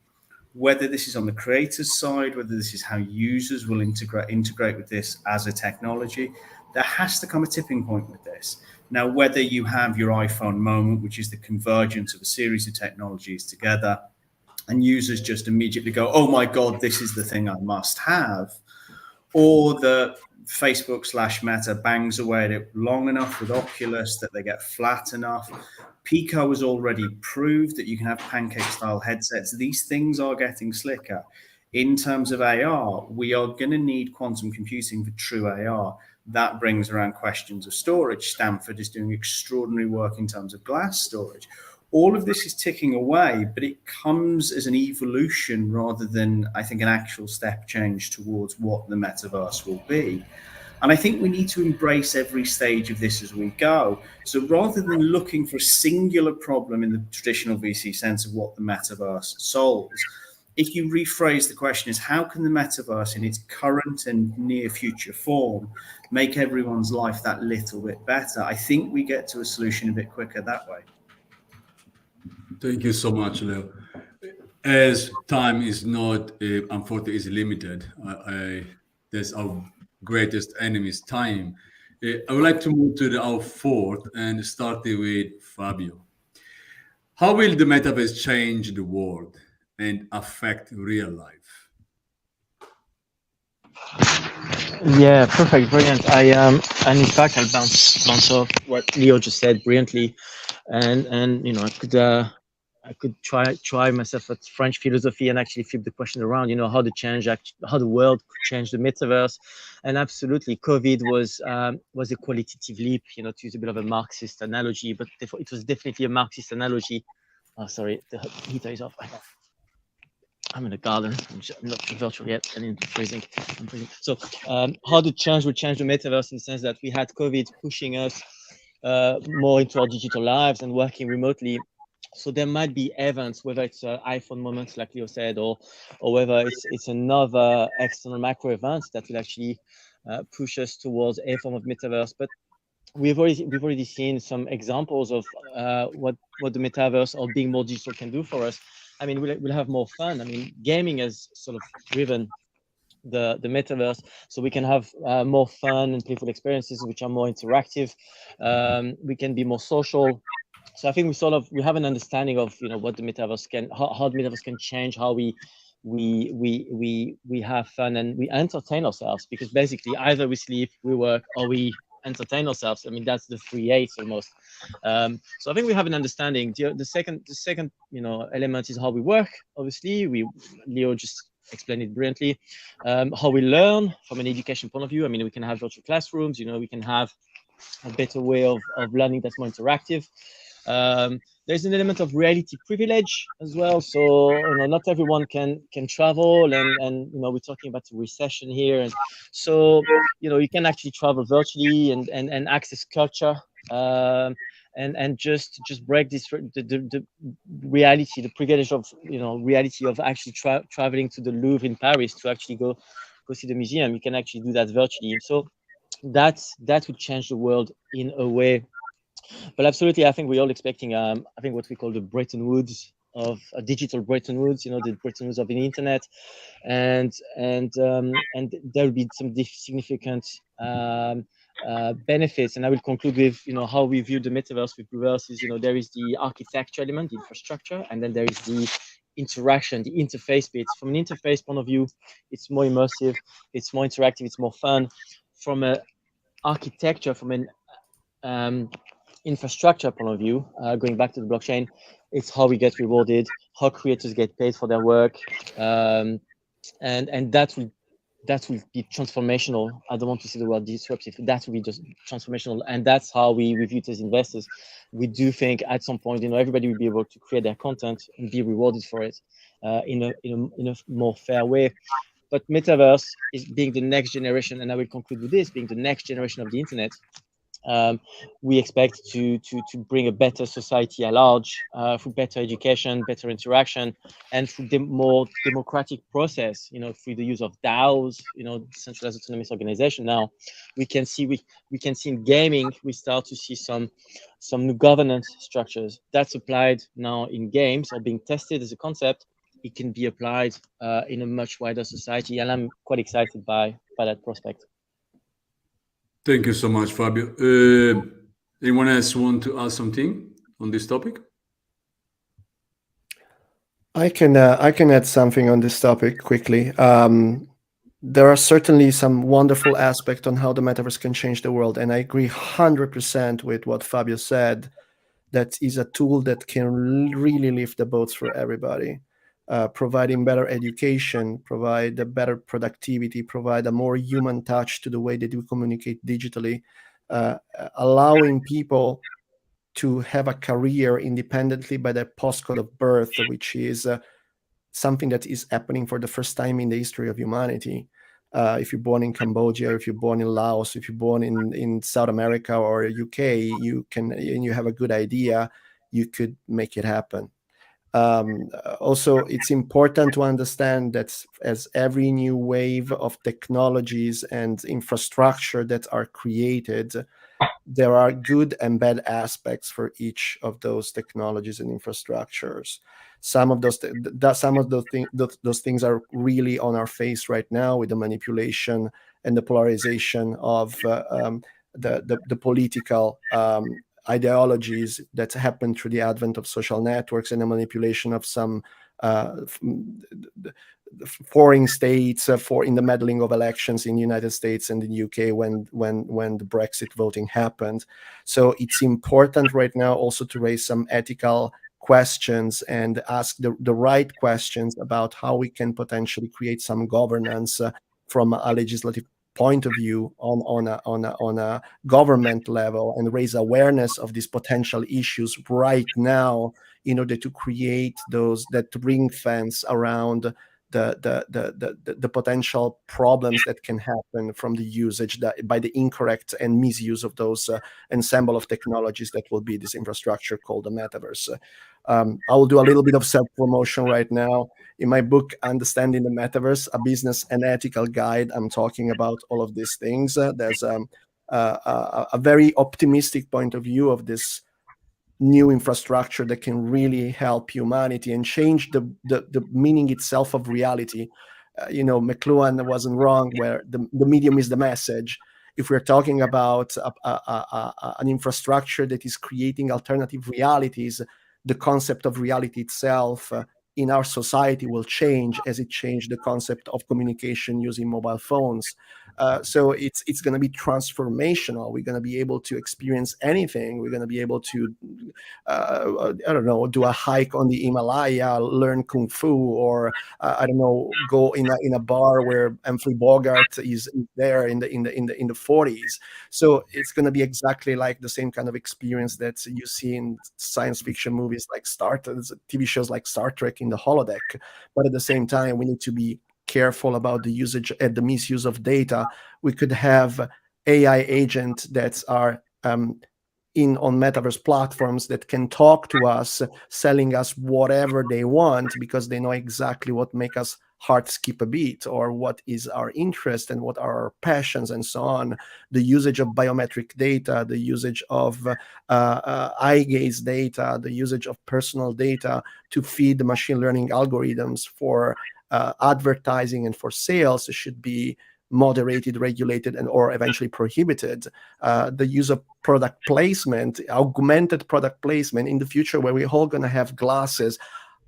Whether this is on the creator's side, whether this is how users will integrate with this as a technology, there has to come a tipping point with this. Now, whether you have your iPhone moment, which is the convergence of a series of technologies together, and users just immediately go, oh my God, this is the thing I must have, or that Facebook/Meta bangs away at it long enough with Oculus that they get flat enough. Pico has already proved that you can have pancake-style headsets. These things are getting slicker. In terms of AR, we are going to need quantum computing for true AR. That brings around questions of storage. Stanford is doing extraordinary work in terms of glass storage. All of this is ticking away, but it comes as an evolution rather than, I think, an actual step change towards what the metaverse will be. And I think we need to embrace every stage of this as we go. So rather than looking for a singular problem in the traditional VC sense of what the metaverse solves, if you rephrase the question as how can the metaverse in its current and near future form make everyone's life that little bit better, I think we get to a solution a bit quicker that way. Thank you so much, Leo. As time is not, unfortunately, is limited, that's our greatest enemy's time. I would like to move to our fourth and starting with Fabio. How will the metaverse change the world and affect real life? Yeah, perfect, brilliant. And in fact, I'll bounce off what Leo just said brilliantly, and I could try myself at French philosophy and actually flip the question around. How the world could change the metaverse, and absolutely, COVID was a qualitative leap. To use a bit of a Marxist analogy, but it was definitely a Marxist analogy. Oh, sorry, the heater is off. I'm in the garden. I'm not virtual yet, and I'm freezing. So, how the change will change the metaverse in the sense that we had COVID pushing us more into our digital lives and working remotely. So there might be events, whether it's iPhone moments, like Leo said, or whether it's another external macro event that will actually push us towards a form of metaverse. But we've already seen some examples of what the metaverse or being more digital can do for us. I mean, we'll have more fun. I mean, gaming has sort of driven the metaverse, so we can have more fun and playful experiences which are more interactive. We can be more social. So I think we have an understanding of what the metaverse can, how the metaverse can change how we have fun and we entertain ourselves, because basically either we sleep, we work, or we entertain ourselves. I mean, that's the 3 A's almost. So I think we have an understanding. The second element is how we work. Obviously, Leo just explained it brilliantly. How we learn from an education point of view. I mean, we can have virtual classrooms. We can have a better way of learning that's more interactive. There's an element of reality privilege as well. So not everyone can travel, and we're talking about a recession here, and so you can actually travel virtually and access culture, and just break this the reality, the privilege of reality of actually traveling to the Louvre in Paris to actually go see the museum. You can actually do that virtually. So that would change the world in a way. But absolutely, I think we're all expecting, I think what we call the Bretton Woods of digital Bretton Woods, the Bretton Woods of the internet, and there will be some significant benefits. And I will conclude with, how we view the metaverse with reverse is, there is the architecture element, the infrastructure, and then there is the interaction, the interface bit. From an interface point of view, it's more immersive, it's more interactive, it's more fun. From an architecture, from an infrastructure point of view, going back to the blockchain, it's how we get rewarded, how creators get paid for their work, and that will be transformational. I don't want to say the word disruptive. That will be just transformational, and that's how we view it as investors. We do think at some point, everybody will be able to create their content and be rewarded for it in a more fair way. But metaverse is being the next generation, and I will conclude with this being the next generation of the internet. We expect to bring a better society at large through better education, better interaction, and through the more democratic process. Through the use of DAOs, decentralized autonomous organization. Now, we can see in gaming we start to see some new governance structures that's applied now in games or being tested as a concept. It can be applied in a much wider society, and I'm quite excited by that prospect. Thank you so much, Fabio. Anyone else want to add something on this topic? I can add something on this topic quickly. there are certainly some wonderful aspects on how the metaverse can change the world. And I agree 100% with what Fabio said. That is a tool that can really lift the boats for everybody, providing better education, provide a better productivity, provide a more human touch to the way that we communicate digitally, allowing people to have a career independently by their postcode of birth, which is something that is happening for the first time in the history of humanity. If you're born in Cambodia, if you're born in Laos, if you're born in South America or UK, you can, and you have a good idea, you could make it happen. Also, it's important to understand that as every new wave of technologies and infrastructure that are created, there are good and bad aspects for each of those technologies and infrastructures. Some of those things are really on our face right now with the manipulation and the polarization of the political ideologies that happen through the advent of social networks and the manipulation of some foreign states for in the meddling of elections in the United States and the UK when the Brexit voting happened. So it's important right now also to raise some ethical questions and ask the right questions about how we can potentially create some governance from a legislative point of view on a government level, and raise awareness of these potential issues right now in order to create those that ring fence around the potential problems that can happen from the usage by the incorrect and misuse of those ensemble of technologies that will be this infrastructure called the metaverse. I will do a little bit of self-promotion right now. In my book, Understanding the Metaverse, a Business and Ethical Guide, I'm talking about all of these things. There's a very optimistic point of view of this new infrastructure that can really help humanity and change the meaning itself of reality. McLuhan wasn't wrong where the medium is the message. If we're talking about an infrastructure that is creating alternative realities, the concept of reality itself in our society will change as it changed the concept of communication using mobile phones. So it's going to be transformational. We're going to be able to experience anything. We're going to be able to, do a hike on the Himalaya, learn kung fu, or go in a bar where Humphrey Bogart is there in the 40s. So it's going to be exactly like the same kind of experience that you see in science fiction movies like TV shows like Star Trek in the holodeck. But at the same time, we need to be careful about the usage and the misuse of data. We could have AI agents that are on metaverse platforms that can talk to us, selling us whatever they want because they know exactly what make us heart skip a beat, or what is our interest and what are our passions and so on. The usage of biometric data, the usage of eye gaze data, the usage of personal data to feed the machine learning algorithms for advertising and for sales should be moderated, regulated, and or eventually prohibited. The use of product placement, augmented product placement in the future, where we're all going to have glasses.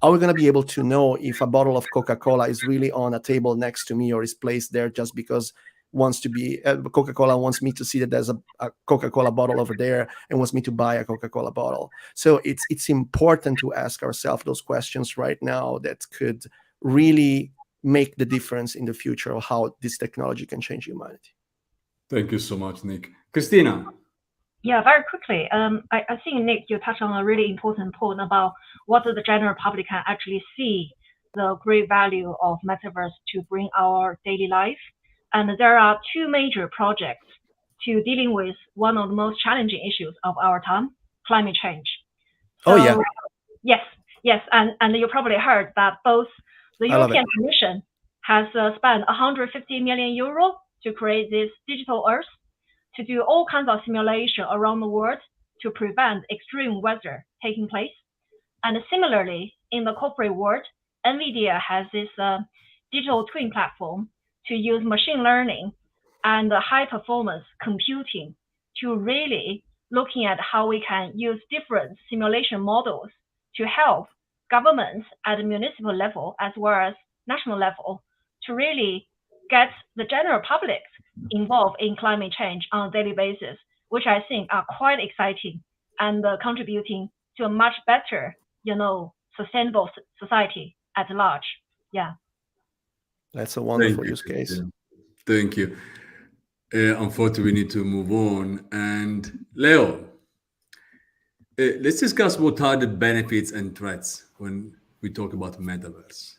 Are we going to be able to know if a bottle of Coca-Cola is really on a table next to me or is placed there just because Coca-Cola wants me to see that there's a Coca-Cola bottle over there and wants me to buy a Coca-Cola bottle? So it's important to ask ourselves those questions right now that could really make the difference in the future of how this technology can change humanity. Thank you so much, Nick. Christina. Yeah, very quickly. I think, Nick, you touched on a really important point about what the general public can actually see the great value of Metaverse to bring our daily life. And there are two major projects to dealing with one of the most challenging issues of our time, climate change. So, oh, yeah. Yes. And you probably heard that both the European Commission has spent 150 million euro to create this digital Earth, to do all kinds of simulation around the world to prevent extreme weather taking place. And similarly, in the corporate world, NVIDIA has this digital twin platform to use machine learning and high performance computing to really looking at how we can use different simulation models to help governments at the municipal level as well as national level to really get the general public involved in climate change on a daily basis, which I think are quite exciting and contributing to a much better, sustainable society at large. Yeah. That's a wonderful Thank you, use case. Christina. Thank you. Unfortunately, we need to move on. And Leo, let's discuss what are the benefits and threats when we talk about metaverse.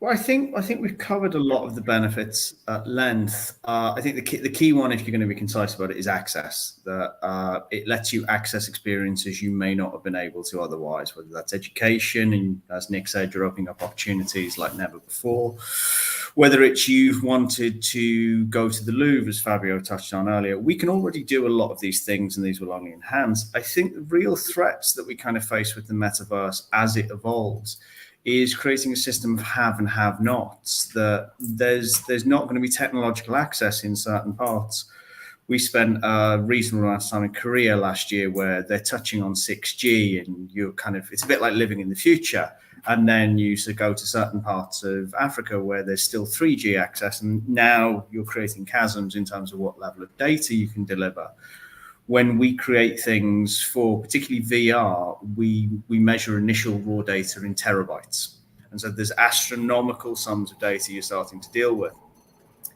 Well, I think we've covered a lot of the benefits at length. I think the key one, if you're going to be concise about it, is access. That it lets you access experiences you may not have been able to otherwise, whether that's education, and as Nick said, you're opening up opportunities like never before. Whether it's you've wanted to go to the Louvre, as Fabio touched on earlier, we can already do a lot of these things, and these will only enhance. I think the real threats that we kind of face with the metaverse as it evolves is creating a system of have and have nots, that there's not going to be technological access in certain parts. We spent a reasonable amount of time in Korea last year where they're touching on 6G, and it's a bit like living in the future. And then you go to certain parts of Africa where there's still 3G access, and now you're creating chasms in terms of what level of data you can deliver. When we create things for particularly VR, we measure initial raw data in terabytes. And so there's astronomical sums of data you're starting to deal with.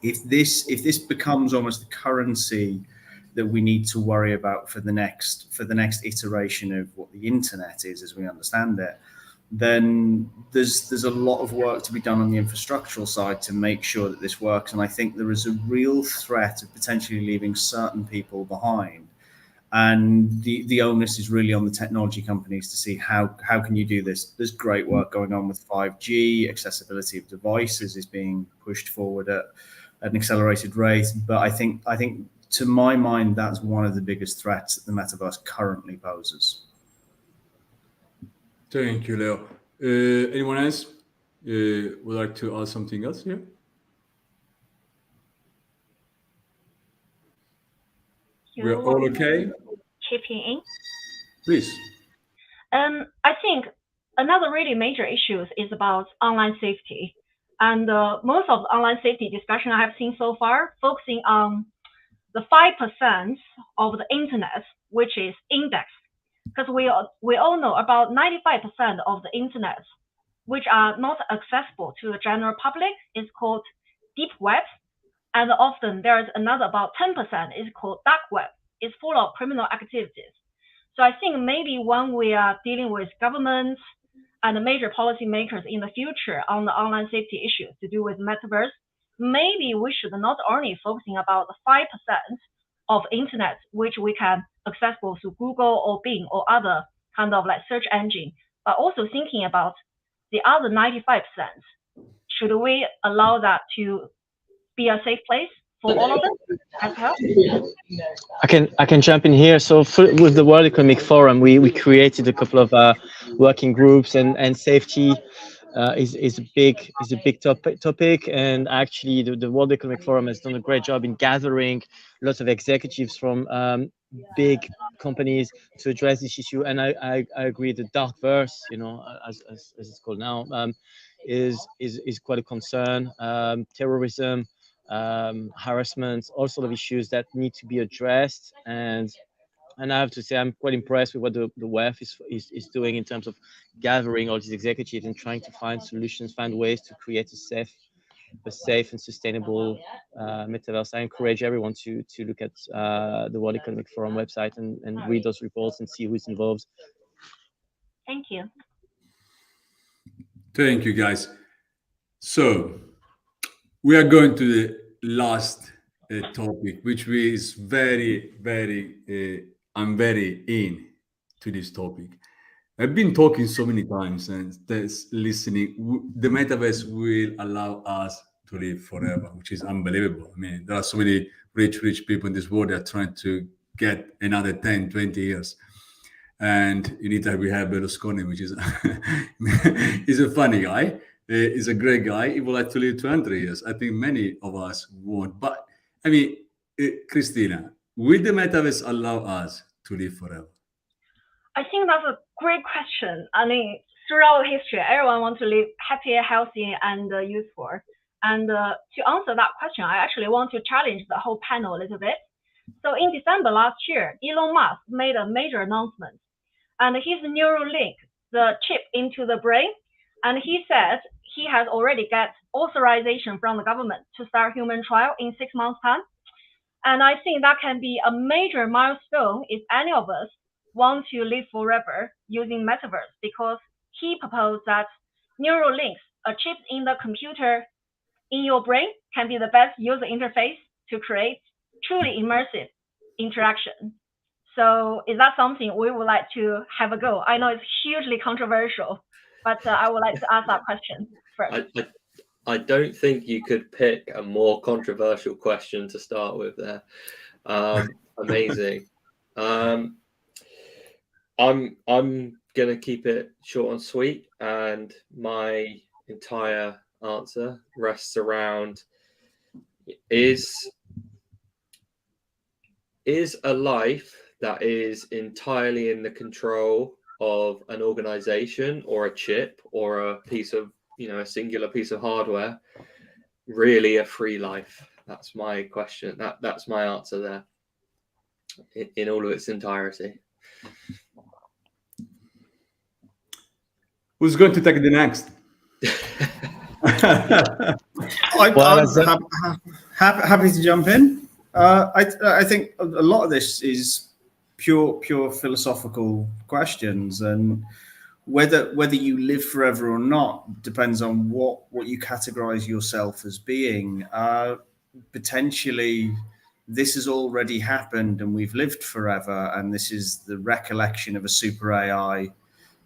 If this becomes almost the currency that we need to worry about for the next iteration of what the internet is as we understand it, then there's a lot of work to be done on the infrastructural side to make sure that this works. And I think there is a real threat of potentially leaving certain people behind. And the onus is really on the technology companies to see how can you do this. There's great work going on with 5G. Accessibility of devices is being pushed forward at an accelerated rate. But I think to my mind, that's one of the biggest threats that the metaverse currently poses. Thank you, Leo. Anyone else would like to add something else here? We're all okay? Chipping in. Please. I think another really major issue is about online safety. And most of the online safety discussion I have seen so far focusing on the 5% of the internet, which is indexed. Because we all know about 95% of the internet, which are not accessible to the general public, is called deep web. And often there is another about 10% is called dark web. It's full of criminal activities. So I think maybe when we are dealing with governments and major policymakers in the future on the online safety issues to do with metaverse, maybe we should not only focusing about the 5% of internet which we can accessible through Google or Bing or other kind of like search engine, but also thinking about the other 95%. Should we allow that to be a safe place for all of them as well? I can jump in here. So with the World Economic Forum, we created a couple of working groups, and safety is a big topic. And actually, the World Economic Forum has done a great job in gathering lots of executives from big companies to address this issue. And I agree, the darkverse, as it's called now, is quite a concern. Terrorism, harassment, all sort of issues that need to be addressed. And I have to say, I'm quite impressed with what the WEF is doing in terms of gathering all these executives and trying to find solutions, find ways to create a safe and sustainable metaverse. I encourage everyone to look at the World Economic Forum website and read those reports and see who's involved. Thank you. Thank you, guys. So we are going to the last topic, which is very, very, I'm very into this topic. I've been talking so many times, and that's listening. The metaverse will allow us to live forever, which is unbelievable. I mean, there are so many rich people in this world that are trying to get another 10, 20 years. And in Italy, we have Berlusconi, which is he's a funny guy. He's a great guy. He would like to live 200 years. I think many of us won't. But, I mean, Christina, will the metaverse allow us to live forever? I think that's a great question. I mean, throughout history, everyone wants to live happy, healthy, and useful. And to answer that question, I actually want to challenge the whole panel a little bit. So in December last year, Elon Musk made a major announcement, and his Neuralink, the chip into the brain, and he said he has already got authorization from the government to start human trial in 6 months' time. And I think that can be a major milestone if any of us want to live forever using Metaverse, because he proposed that Neuralinks, a chip in the computer in your brain, can be the best user interface to create truly immersive interaction. So is that something we would like to have a go? I know it's hugely controversial, but I would like to ask that question first. I don't think you could pick a more controversial question to start with there. Amazing. I'm gonna keep it short and sweet, and my entire answer rests around is a life that is entirely in the control of an organization or a chip or a piece of, a singular piece of hardware, really a free life? That's my question. That's my answer there in all of its entirety. Who's going to take the next? I'm happy to jump in. I think a lot of this is pure philosophical questions, and whether you live forever or not depends on what you categorize yourself as being. Potentially, this has already happened, and we've lived forever, and this is the recollection of a super AI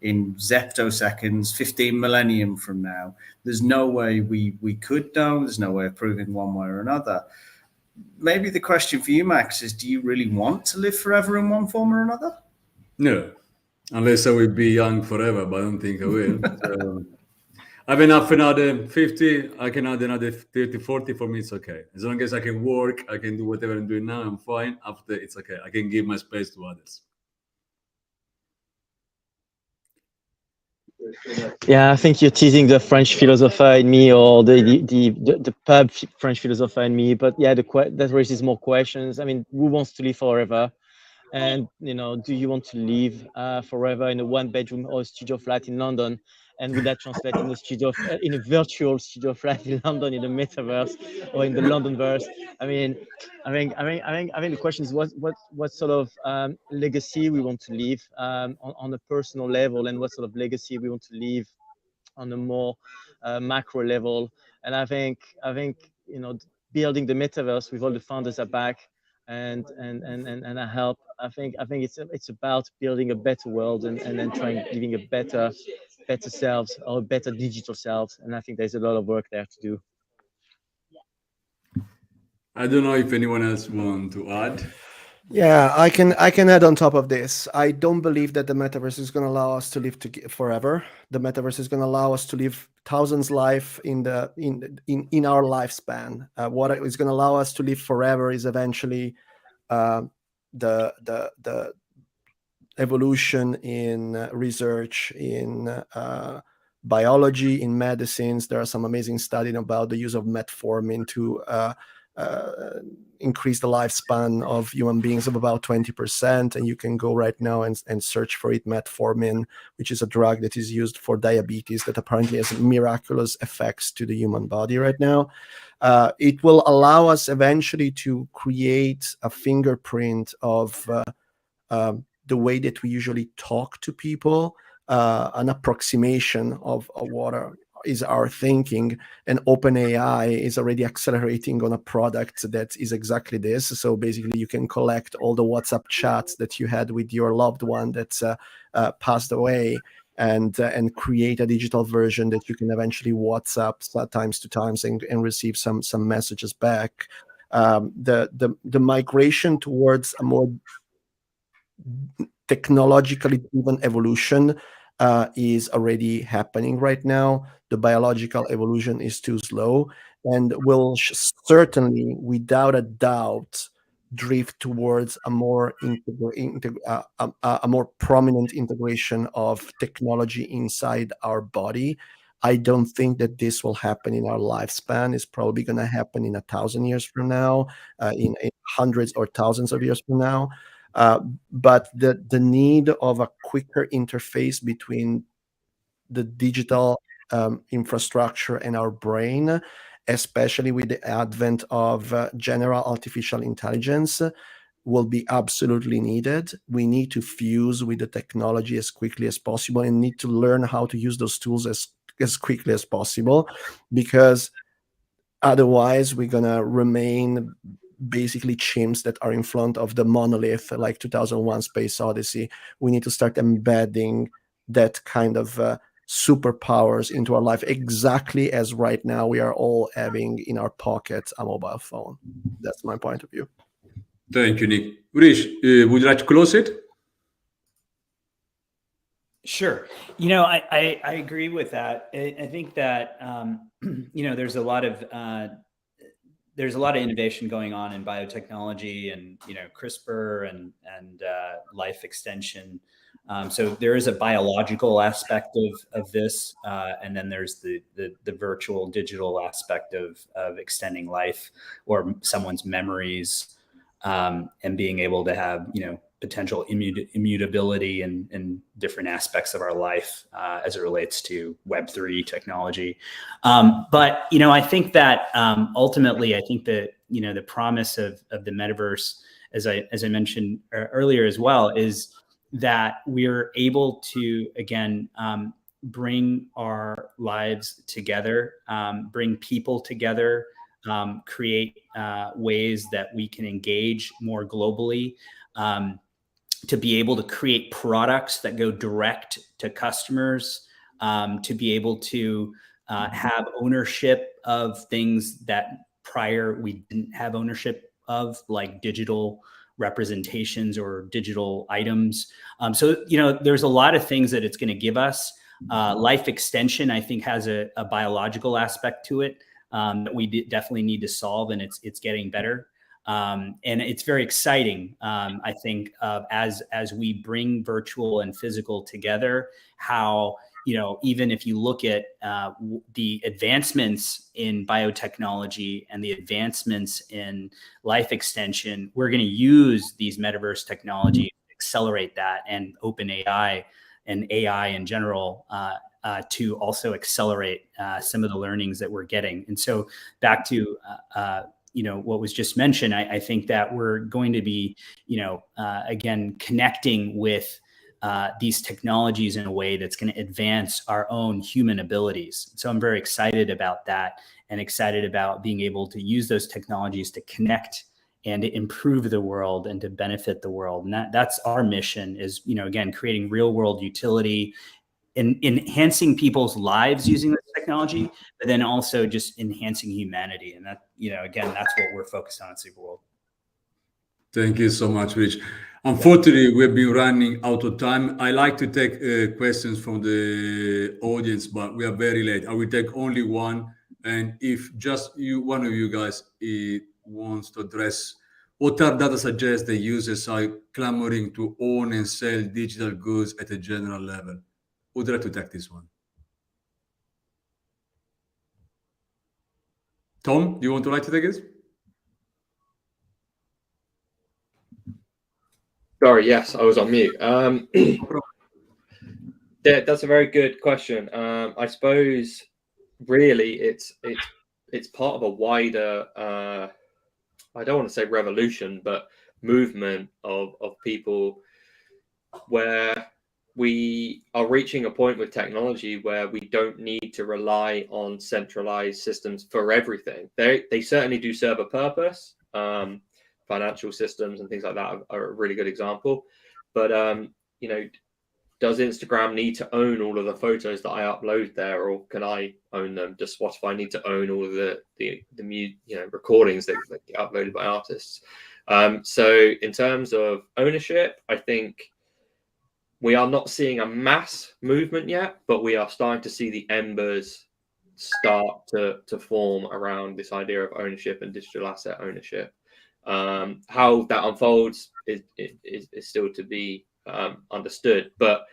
in zeptoseconds, 15 millennium from now. There's no way we could know. There's no way of proving one way or another. Maybe the question for you, Max, is: do you really want to live forever in one form or another? No, unless I will be young forever, but I don't think I will. So, I've enough another 50, I can add another 30, 40, for me it's okay. As long as I can work, I can do whatever I'm doing now, I'm fine. After, it's okay. I can give my space to others. Yeah, I think you're teasing the French philosopher in me, or the pub French philosopher in me. But yeah, that raises more questions. I mean, who wants to live forever? And do you want to live forever in a one-bedroom or a studio flat in London? And will that translate in a virtual studio flat in London, in the metaverse or in the Londonverse? I mean, the question is what sort of legacy we want to leave on a personal level, and what sort of legacy we want to leave on a more macro level. And I think building the metaverse with all the founders are back and I help. I think it's about building a better world and then living a better selves, or better digital selves. And I think there's a lot of work there to do. I don't know if anyone else want to add. Yeah, I can add on top of this. I don't believe that the metaverse is going to allow us to live forever. The metaverse is going to allow us to live thousands life in our lifespan. What is going to allow us to live forever is eventually the evolution in research, in biology, in medicines. There are some amazing studies about the use of metformin to increase the lifespan of human beings of about 20%. And you can go right now and search for it, metformin, which is a drug that is used for diabetes that apparently has miraculous effects to the human body right now. It will allow us eventually to create a fingerprint of the way that we usually talk to people, an approximation of what is our thinking. And OpenAI is already accelerating on a product that is exactly this. So basically, you can collect all the WhatsApp chats that you had with your loved one that's passed away, and create a digital version that you can eventually WhatsApp times to times and receive some messages back. The migration towards a more technologically driven evolution is already happening right now. The biological evolution is too slow, and will certainly, without a doubt, drift towards a more a more prominent integration of technology inside our body. I don't think that this will happen in our lifespan. It's probably going to happen in 1,000 years from now, in hundreds or thousands of years from now. But the need of a quicker interface between the digital infrastructure and our brain, especially with the advent of general artificial intelligence, will be absolutely needed. We need to fuse with the technology as quickly as possible and need to learn how to use those tools as quickly as possible, because otherwise we're going to remain basically chimps that are in front of the monolith, like 2001 Space Odyssey. We need to start embedding that kind of superpowers into our life, exactly as right now we are all having in our pocket a mobile phone. That's my point of view. Thank you, Nick. Rich, would you like to close it? Sure. I agree with that. I think that, there's a lot of innovation going on in biotechnology and, CRISPR and life extension. So there is a biological aspect of this, and then there's the virtual digital aspect of extending life or someone's memories, and being able to have, potential immutability in different aspects of our life as it relates to Web3 technology. But, I think that ultimately, I think that, the promise of the metaverse, as I mentioned earlier as well, is that we're able to, again, bring our lives together, bring people together, create ways that we can engage more globally, to be able to create products that go direct to customers, to be able to have ownership of things that prior we didn't have ownership of, like digital representations or digital items. So, there's a lot of things that it's going to give us. Life extension, I think, has a biological aspect to it that we definitely need to solve, and it's getting better. And it's very exciting, I think, as we bring virtual and physical together, how, even if you look at the advancements in biotechnology and the advancements in life extension, we're going to use these metaverse technology to accelerate that, and open AI and AI in general to also accelerate some of the learnings that we're getting. And so back to what was just mentioned, I think that we're going to be, again, connecting with these technologies in a way that's going to advance our own human abilities. So I'm very excited about that, and excited about being able to use those technologies to connect and to improve the world and to benefit the world. And that's our mission, is, again, creating real world utility, enhancing people's lives using this technology, but then also just enhancing humanity. And that, again, that's what we're focused on at Superworld. Thank you so much, Rich. Unfortunately, we've been running out of time. I like to take questions from the audience, but we are very late. I will take only one. And if just one of you guys wants to address what our data suggests the users are clamoring to own and sell digital goods at a general level. Would you like to take this one? Tom, do you want to like to take it? Sorry, yes, I was on mute. That's a very good question. I suppose really it's part of a wider, I don't want to say revolution, but movement of people, where we are reaching a point with technology where we don't need to rely on centralized systems for everything. They certainly do serve a purpose. Financial systems and things like that are a really good example. But does Instagram need to own all of the photos that I upload there, or can I own them? Does Spotify need to own all of the recordings that get uploaded by artists? So in terms of ownership, I think we are not seeing a mass movement yet, but we are starting to see the embers start to form around this idea of ownership and digital asset ownership. How that unfolds is still to be understood. But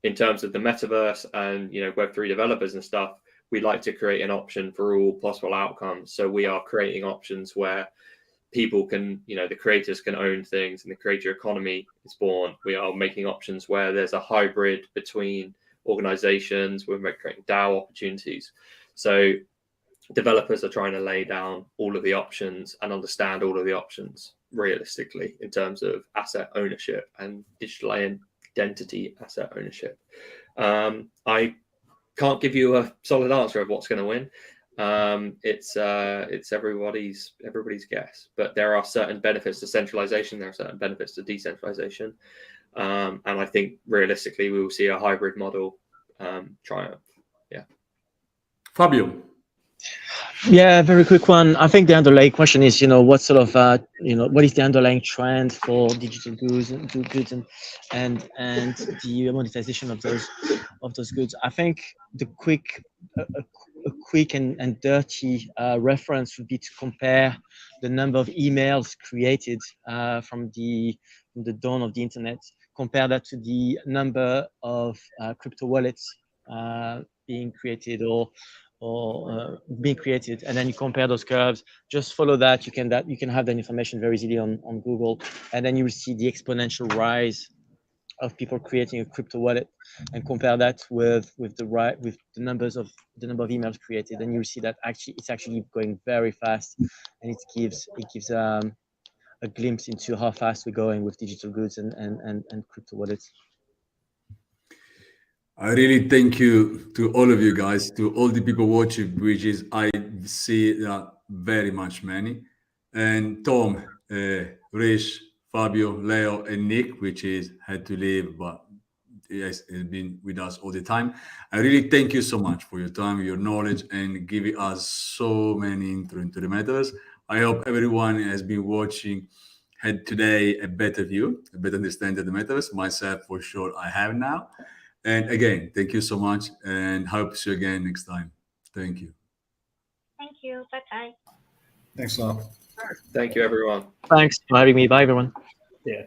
in terms of the metaverse and Web3 developers and stuff, we like to create an option for all possible outcomes. So we are creating options where people can, the creators can own things and the creator economy is born. We are making options where there's a hybrid between organizations. We're creating DAO opportunities. So developers are trying to lay down all of the options and understand all of the options realistically in terms of asset ownership and digital identity asset ownership. I can't give you a solid answer of what's going to win. It's everybody's guess, but there are certain benefits to centralization. There are certain benefits to decentralization, and I think realistically we will see a hybrid model triumph. Yeah, Fabio. Yeah, very quick one. I think the underlying question is, what sort of, what is the underlying trend for digital goods and the monetization of those goods. I think the quick and dirty reference would be to compare the number of emails created from the dawn of the internet. Compare that to the number of crypto wallets being created or being created, and then you compare those curves. Just follow that. You can have that information very easily on Google, and then you will see the exponential rise of people creating a crypto wallet, and compare that with the number of emails created, and you'll see that it's actually going very fast, and it gives a glimpse into how fast we're going with digital goods and crypto wallets. I really thank you to all of you guys, to all the people watching, which is I see very much many, and Tom, Rish, Fabio, Leo, and Nick, which is had to leave, but has been with us all the time. I really thank you so much for your time, your knowledge, and giving us so many intro into the metaverse. I hope everyone has been watching had today a better view, a better understanding of the metaverse. Myself, for sure, I have now. And again, thank you so much, and hope to see you again next time. Thank you. Thank you. Bye-bye. Thanks a lot. Thank you, everyone. Thanks for having me. Bye, everyone. Yeah.